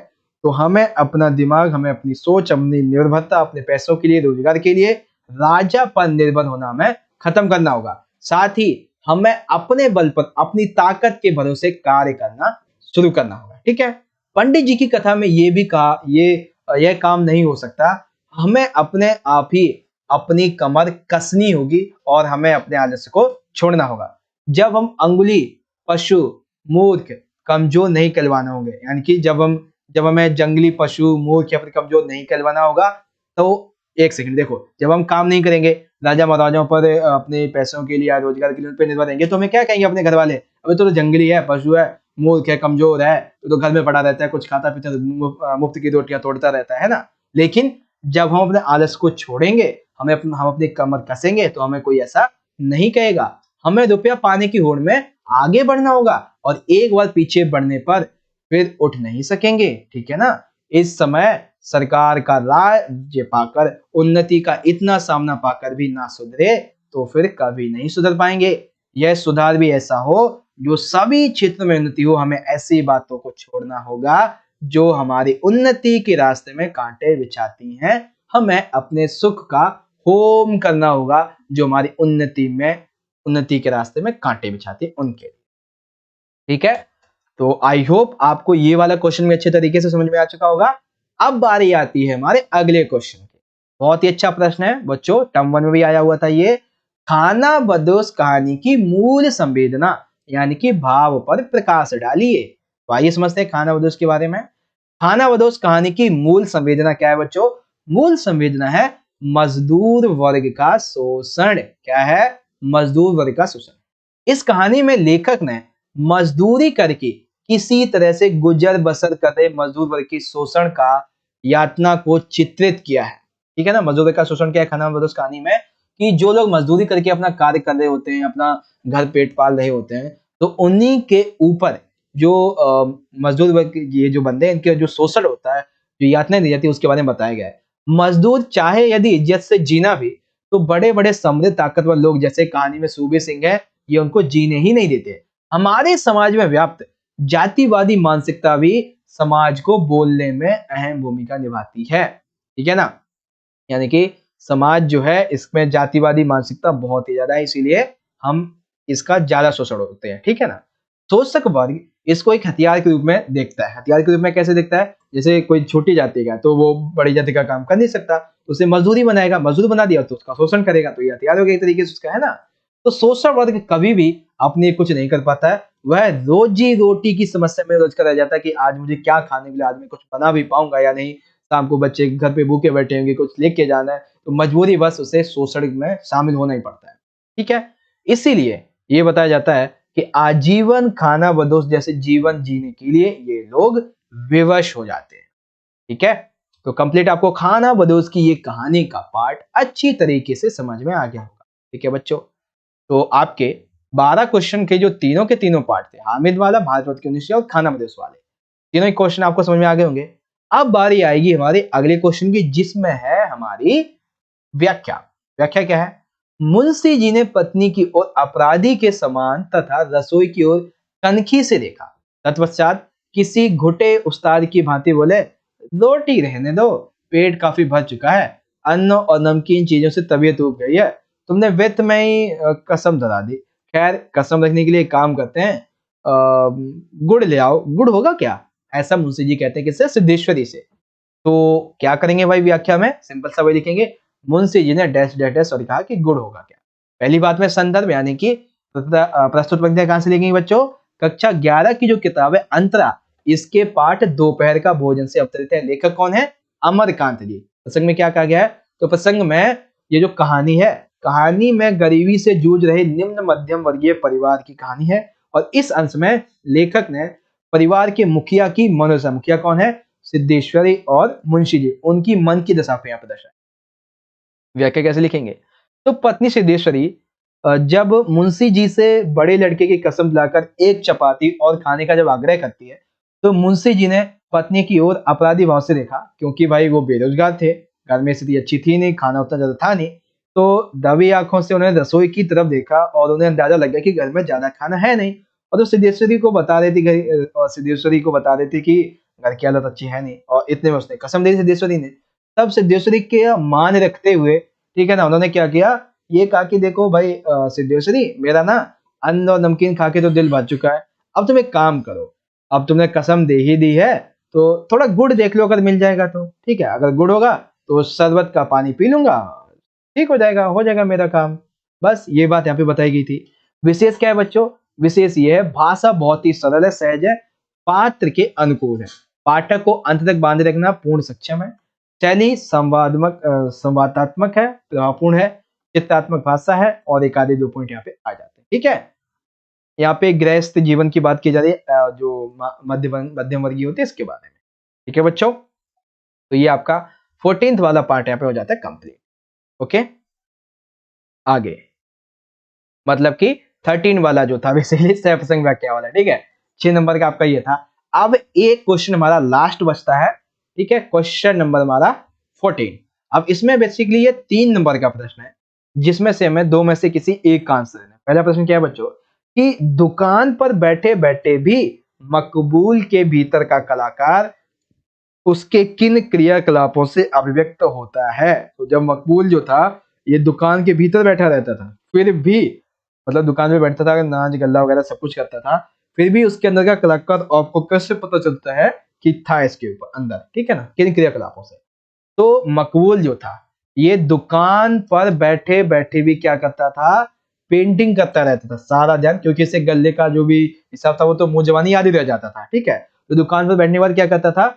तो हमें अपना दिमाग, हमें अपनी सोच, अपनी निर्भरता, अपने पैसों के लिए, रोजगार के लिए राजा पर निर्भर होना हमें खत्म करना होगा। साथ ही हमें अपने बल पर, अपनी ताकत के भरोसे कार्य करना शुरू करना होगा, ठीक है। पंडित जी की कथा में ये भी कहा, यह काम नहीं हो सकता, हमें अपने आप ही अपनी कमर कसनी होगी और हमें अपने आलस्य को छोड़ना होगा। जब हम अंगुली, पशु, मूर्ख, कमजोर नहीं कहलवाना होंगे, यानी कि जब हमें जंगली पशु, मूर्ख या फिर कमजोर नहीं कहलवाना होगा तो एक सेकंड देखो, जब हम काम नहीं करेंगे, राजा महाराजाओं पर अपने पैसों के लिए या रोजगार के लिए उन पर निर्भर रहेंगे तो हमें क्या कहेंगे अपने घर वाले? अबे तो जंगली है, पशु है, मूर्ख है, कमजोर है, तो घर में पड़ा रहता है, कुछ खाता पीता, मुफ्त की रोटियां तोड़ता रहता है ना। लेकिन जब हम अपने आलस को छोड़ेंगे, हम अपनी कमर कसेंगे तो हमें कोई ऐसा नहीं कहेगा। हमें रुपया पाने की होड़ में आगे बढ़ना होगा और एक बार पीछे बढ़ने पर फिर उठ नहीं सकेंगे, ठीक है ना। इस समय सरकार का राज्य पाकर, उन्नति का इतना सामना पाकर भी ना सुधरे तो फिर कभी नहीं सुधर पाएंगे। यह सुधार भी ऐसा हो जो सभी क्षेत्र में उन्नति हो। हमें ऐसी बातों को छोड़ना होगा जो हमारी उन्नति के रास्ते में कांटे बिछाती हैं। हमें अपने सुख का होम करना होगा जो हमारी उन्नति के रास्ते में कांटे बिछाती है उनके लिए, ठीक है। तो आई होप आपको ये वाला क्वेश्चन भी अच्छे तरीके से समझ में आ चुका होगा। अब बारी आती है हमारे अगले क्वेश्चन की। बहुत ही अच्छा प्रश्न है बच्चों, टर्म 1 में भी आया हुआ था ये। खानाबदोश कहानी की मूल संवेदना यानी कि भाव पर प्रकाश डालिए। तो आइए समझते हैं खानाबदोश के बारे में। खानाबदोश कहानी की मूल संवेदना क्या है बच्चों? मूल संवेदना है मजदूर वर्ग का शोषण। क्या है? मजदूर वर्ग का शोषण। इस कहानी में लेखक ने मजदूरी करके किसी तरह से गुजर बसर कर रहे मजदूर वर्ग के शोषण का, यातना को चित्रित किया है, ठीक है ना। मजदूर वर्ग का शोषण क्या है खानाबदोश कहानी में? कि जो लोग मजदूरी करके अपना कार्य कर रहे होते हैं, अपना घर पेट पाल रहे होते हैं, तो उन्हीं के ऊपर जो मजदूर वर्ग ये जो बंदे हैं इनके जो शोषण होता है, जो यातनाएं दी जाती है उसके बारे में बताया गया है। मजदूर चाहे यदि इज्जत से जीना भी तो बड़े बड़े समृद्ध ताकतवर लोग जैसे कहानी में सूबे सिंह है ये उनको जीने ही नहीं देते। हमारे समाज में व्याप्त जातिवादी मानसिकता भी समाज को बोलने में अहम भूमिका निभाती है, ठीक है ना। यानी कि समाज जो है इसमें जातिवादी मानसिकता बहुत ही ज्यादा है, इसीलिए हम इसका ज्यादा शोषण होते हैं, ठीक है ना। शोषक वर्ग इसको एक हथियार के रूप में देखता है। हथियार के रूप में कैसे देखता है? जैसे कोई छोटी जाति का तो वो बड़ी जाति का काम कर नहीं सकता, तो उसे मजदूरी बनाएगा, मजदूर बना दिया तो उसका शोषण करेगा, तो ये हथियार हो गया एक तरीके से उसका, है ना। तो शोषक वर्ग कभी भी अपने कुछ नहीं कर पाता है, वह रोजी रोटी की समस्या में रोज का रह जाता है कि आज मुझे क्या खाने के लिए, आज मैं कुछ बना भी पाऊंगा या नहीं, शाम को बच्चे घर पे भूखे बैठे होंगे, कुछ लेके जाना है, तो मजबूरी बस उसे शोषण में शामिल होना ही पड़ता है। ठीक है, इसीलिए ये बताया जाता है कि आजीवन खाना बदोश जैसे जीवन जीने के लिए ये लोग विवश हो जाते हैं। ठीक है, तो कंप्लीट आपको खाना बदोश की ये कहानी का पार्ट अच्छी तरीके से समझ में आ गया होगा। ठीक है बच्चों, तो आपके 12 क्वेश्चन के जो तीनों के तीनों पार्ट थे, हामिद वाला, भारत के 19 और खाना बदोश वाले, तीनों ही क्वेश्चन आपको समझ में आ गए होंगे। अब बारी आएगी हमारे अगले क्वेश्चन की, जिसमें है हमारी व्याख्या। व्याख्या क्या है? मुंशी जी ने पत्नी की ओर अपराधी के समान तथा रसोई की ओर कनखी से देखा। तत्पश्चात किसी घुटे उस्ताद की भांति बोले, रोटी रहने दो, पेट काफी भर चुका है, अन्न और नमकीन चीजों से तबीयत उब गई है, तुमने वित्त में ही कसम धरा दी। खैर, कसम रखने के लिए एक काम करते हैं, गुड़ ले आओ। गुड़ होगा क्या? ऐसा मुंशी जी कहते हैं किससे? सिद्धेश्वरी से। तो क्या करेंगे भाई व्याख्या में? सिंपल सा वही लिखेंगे, मुंशी जी ने डैश डैश डैश और कहा कि गुड़ होगा क्या। पहली बात में संदर्भ यानी कि प्रस्तुत पंक्तियां कहां से लिखेंगे बच्चों? कक्षा 11 की जो किताब है अंतरा, इसके पाठ दोपहर का भोजन से अवतरित है। लेखक कौन है? अमरकांत जी। प्रसंग में क्या कहा गया है? तो प्रसंग में ये जो कहानी है, कहानी में गरीबी से जूझ रहे निम्न मध्यम वर्गीय परिवार की कहानी है, और इस अंश में लेखक ने परिवार के मुखिया की मनोदशा, मुखिया कौन है? सिद्धेश्वरी और मुंशी जी, उनकी मन की दशा को यहाँ पर दर्शाया। व्याख्या कैसे लिखेंगे? तो पत्नी सिद्धेश्वरी जब मुंशी जी से बड़े लड़के की कसम दिलाकर एक चपाती और खाने का जब आग्रह करती है, तो मुंशी जी ने पत्नी की ओर अपराधी भाव से देखा, क्योंकि भाई वो बेरोजगार थे, घर में स्थिति अच्छी थी नहीं, खाना उतना ज्यादा था नहीं, तो दबी आंखों से उन्होंने रसोई की तरफ देखा और उन्हें अंदाजा लग गया कि घर में ज्यादा खाना है नहीं, और तो सिद्धेश्वरी को बता रही थी, और सिद्धेश्वरी को बता रही थी कि घर की हालत अच्छी है नहीं, और इतने में उसने कसम दी सिद्धेश्वरी ने। तब सिद्धेश्वरी के मान रखते हुए, ठीक है ना, उन्होंने क्या किया, ये कहा कि देखो भाई सिद्धेश्वरी, मेरा ना अन्न और नमकीन खा के तो दिल भर चुका है, अब तुम एक काम करो, अब तुमने कसम दे ही दी है तो थोड़ा गुड़ देख लो, अगर मिल जाएगा तो ठीक है, अगर गुड़ होगा तो शरबत का पानी पी लूंगा, ठीक हो जाएगा मेरा काम। बस ये बात यहाँ पे बताई गई थी। विशेष क्या है बच्चों? विशेष ये है, भाषा बहुत ही सरल है, सहज है, पात्र के अनुकूल है, पाठक को अंत तक बांधे रखना पूर्ण सक्षम है, शैली संवादात्मक है, प्रभावपूर्ण है, चित्रात्मक भाषा है, और एक आधे 2 पॉइंट यहाँ पे आ जाते हैं। ठीक है, यहाँ पे गृहस्थ जीवन की बात की जा रही है, जो मध्यम वर्गीय होते हैं इसके बारे में। ठीक है बच्चों, तो ये आपका 14th वाला पार्ट यहाँ पे हो जाता है कंप्लीट। ओके, आगे मतलब कि 13 वाला जो था बेसिकली सहप्रसंग व्याख्या वाला, ठीक है, 6 नंबर का आपका ये था। अब एक क्वेश्चन हमारा लास्ट बचता है, ठीक है, क्वेश्चन नंबर हमारा 14। अब इसमें बेसिकली ये 3 नंबर का प्रश्न है, जिसमें से हमें 2 में से किसी एक का आंसर देना है। पहला प्रश्न क्या है बच्चों, कि दुकान पर बैठे बैठे भी मकबूल के भीतर का कलाकार उसके किन क्रियाकलापों से अभिव्यक्त होता है। तो जब मकबूल जो था ये दुकान के भीतर बैठा रहता था, फिर भी मतलब दुकान में बैठता था, नाच गल्ला वगैरह सब कुछ करता था, फिर भी उसके अंदर का कलाकार आपको कैसे पता चलता है कि था इसके ऊपर अंदर, ठीक है ना, किन क्रियाकलापों से। तो मकबूल जो था ये दुकान पर बैठे बैठे भी क्या करता था, पेंटिंग करता रहता था सारा ध्यान, क्योंकि इसे गले का जो भी हिसाब था वो तो मुंह जवानी याद ही रह जाता था। ठीक है, तो दुकान पर बैठने के बाद क्या करता था,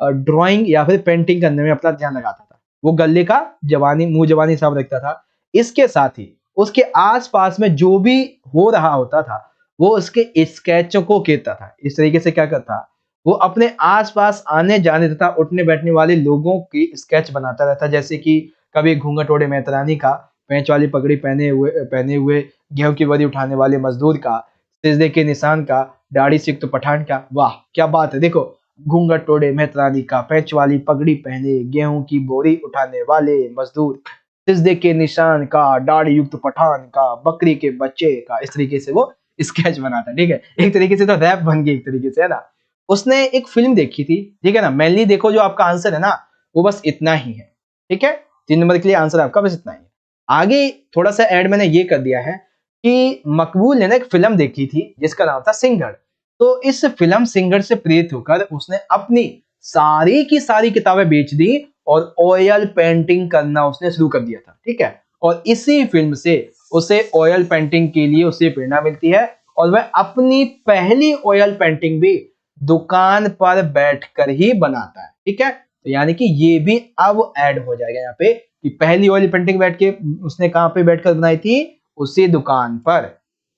ड्राइंग या फिर पेंटिंग करने में अपना ध्यान लगाता था, वो गले का जवानी मुंह जवानी हिसाब रखता था। इसके साथ ही उसके आसपास में जो भी हो रहा होता था वो उसके स्केचों को खींचता था। इस तरीके से क्या करता, वो अपने आसपास आने जाने तथा उठने बैठने वाले लोगों की स्केच बनाता रहता, जैसे कि कभी घूंघट ओढ़े मेहतरानी का, पेंच वाली पगड़ी पहने हुए गेहूं की बोरी उठाने वाले मजदूर का, सिजदे के निशान का, दाढ़ी से युक्त पठान का। वाह क्या बात है, देखो घूंघट ओढ़े मेहतरानी का, पेंच वाली पगड़ी पहने गेहूं की बोरी उठाने वाले मजदूर, सिजदे के निशान का, दाढ़ी युक्त पठान का, बकरी के बच्चे का, इस तरीके से वो स्केच बनाता है। ठीक है, एक तरीके से तो रैप बन गई एक तरीके से, है ना। उसने एक फिल्म देखी थी, ठीक है ना। मेनली देखो जो आपका आंसर है ना वो बस इतना ही है, ठीक है, 3 नंबर के लिए आंसर आपका बस इतना ही है। आगे थोड़ा सा ऐड मैंने ये कर दिया है कि मकबूल ने ना एक फिल्म देखी थी जिसका नाम था सिंघड़। तो इस फिल्म सिंघड़ से प्रेरित होकर उसने अपनी सारी की सारी किताबें बेच दी और ऑयल पेंटिंग करना उसने शुरू कर दिया था। ठीक है, और इसी फिल्म से उसे ऑयल पेंटिंग के लिए उसे प्रेरणा मिलती है और वह अपनी पहली ऑयल पेंटिंग भी दुकान पर बैठकर ही बनाता है। ठीक है, तो यानी कि ये भी अब ऐड हो जाएगा यहाँ पे कि पहली ऑयल पेंटिंग बैठ के उसने कहां पे बैठकर बनाई थी, उसी दुकान पर।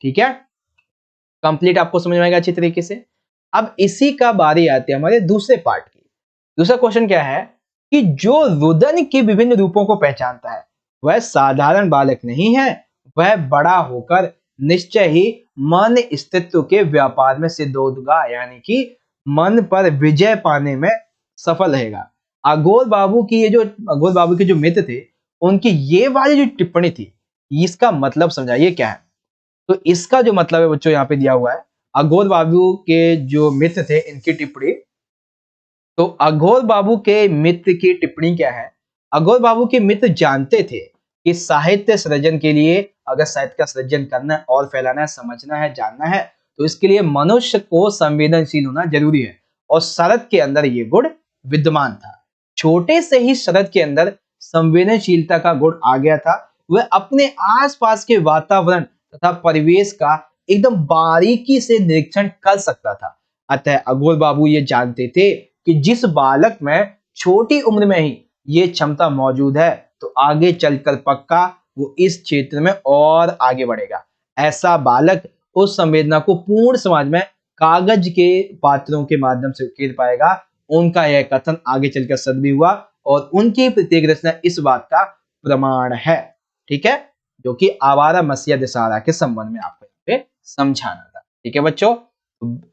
ठीक है, कंप्लीट आपको समझ में आएगा अच्छी तरीके से। अब इसी का बारी आती है हमारे दूसरे पार्ट की। दूसरा क्वेश्चन क्या है कि जो रुदन के विभिन्न रूपों को पहचानता है वह साधारण बालक नहीं है, वह बड़ा होकर निश्चय ही मन अस्तित्व के व्यापार में सिद्ध होगा, यानी कि मन पर विजय पाने में सफल रहेगा। अघोर बाबू की अघोर बाबू के जो मित्र थे उनकी ये वाली जो टिप्पणी थी, इसका मतलब समझाइए क्या है। तो इसका जो मतलब है बच्चों यहाँ पे दिया हुआ है, अघोर बाबू के जो मित्र थे इनकी टिप्पणी। तो अघोर बाबू के मित्र की टिप्पणी क्या है, अघोर बाबू के मित्र जानते थे कि साहित्य सृजन के लिए अगर साहित्य का सृजन करना है और फैलाना है, समझना है, जानना है, तो इसके लिए मनुष्य को संवेदनशील होना जरूरी है। और शरद के अंदर ये गुण विद्यमान था। छोटे से ही शरद के अंदर संवेदनशीलता का गुण आ गया था। वह अपने आसपास के वातावरण तथा परिवेश का एकदम बारीकी से निरीक्षण कर सकता था। अतः अघोर बाबू ये जानते थे कि जिस बालक में छोटी उम्र में ही ये क्षमता मौजूद है तो आगे चलकर पक्का वो इस क्षेत्र में और आगे बढ़ेगा। ऐसा बालक उस संवेदना को पूर्ण समाज में कागज के पात्रों के माध्यम से उकेर पाएगा। उनका यह कथन आगे चलकर सत्य भी हुआ और उनकी प्रत्येक रचना इस बात का प्रमाण है। ठीक है, जो कि आवारा मसीहा दशहरा के संबंध में आपको यहाँ पे समझाना था। ठीक है बच्चों,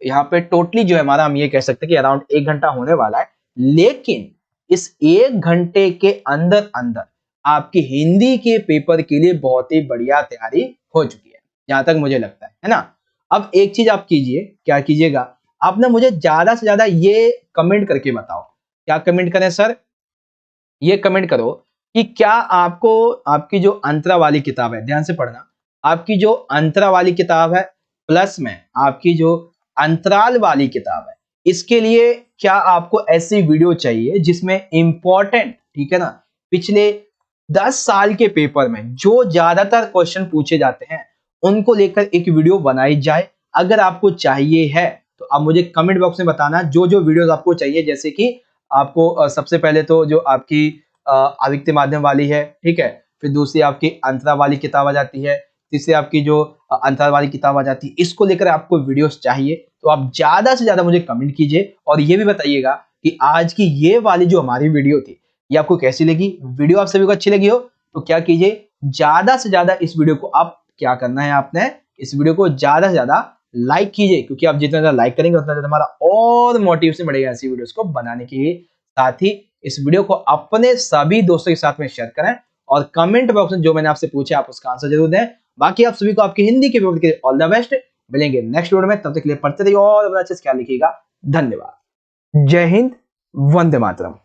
यहाँ पे टोटली जो है हमारा, हम ये कह सकते हैं कि अराउंड 1 घंटा होने वाला है, लेकिन इस 1 घंटे के अंदर अंदर आपकी हिंदी के पेपर के लिए बहुत ही बढ़िया तैयारी हो चुकी है, जहां तक मुझे लगता है ना। अब एक चीज आप कीजिए, क्या कीजिएगा, आप ना मुझे ज्यादा से ज्यादा ये कमेंट करके बताओ। क्या कमेंट करें सर? ये कमेंट करो कि क्या आपको आपकी जो अंतरा वाली किताब है, ध्यान से पढ़ना, आपकी जो अंतरा वाली किताब है प्लस में आपकी जो अंतराल वाली किताब है, इसके लिए क्या आपको ऐसी वीडियो चाहिए जिसमें इंपॉर्टेंट, ठीक है ना, पिछले 10 साल के पेपर में जो ज्यादातर क्वेश्चन पूछे जाते हैं उनको लेकर एक वीडियो बनाई जाए। अगर आपको चाहिए है तो आप मुझे कमेंट बॉक्स में बताना जो जो वीडियोस आपको चाहिए। जैसे कि आपको सबसे पहले तो जो आपकी आदित्य माध्यम वाली है, ठीक है, फिर दूसरी आपकी अंतरा वाली किताब आ जाती है, तीसरी आपकी जो अंतराल वाली किताब आ जाती है। इसको लेकर आपको वीडियोस चाहिए तो आप ज्यादा से ज्यादा मुझे कमेंट कीजिए और ये भी बताइएगा कि आज की ये वाली जो हमारी वीडियो थी ये आपको कैसी लगी। वीडियो आप सभी को अच्छी लगी हो तो क्या कीजिए, ज्यादा से ज्यादा इस वीडियो को आप क्या करना है, आपने इस वीडियो को ज्यादा से ज्यादा लाइक कीजिए, क्योंकि आप जितना ज्यादा लाइक करेंगे उतना ज्यादा हमारा और मोटिवेशन बढ़ेगा ऐसी वीडियोस को बनाने के लिए। साथ ही इस वीडियो को अपने सभी दोस्तों के साथ में शेयर करें और कमेंट बॉक्स में जो मैंने आपसे पूछा आप उसका आंसर जरूर दें। बाकी आप सभी को आपकी हिंदी के पेपर के लिए ऑल द बेस्ट। मिलेंगे नेक्स्ट वीडियो में, तब तक के लिए पढ़ते रहिए और अच्छे से ख्याल रखिएगा। धन्यवाद। जय हिंद, वंदे मातरम।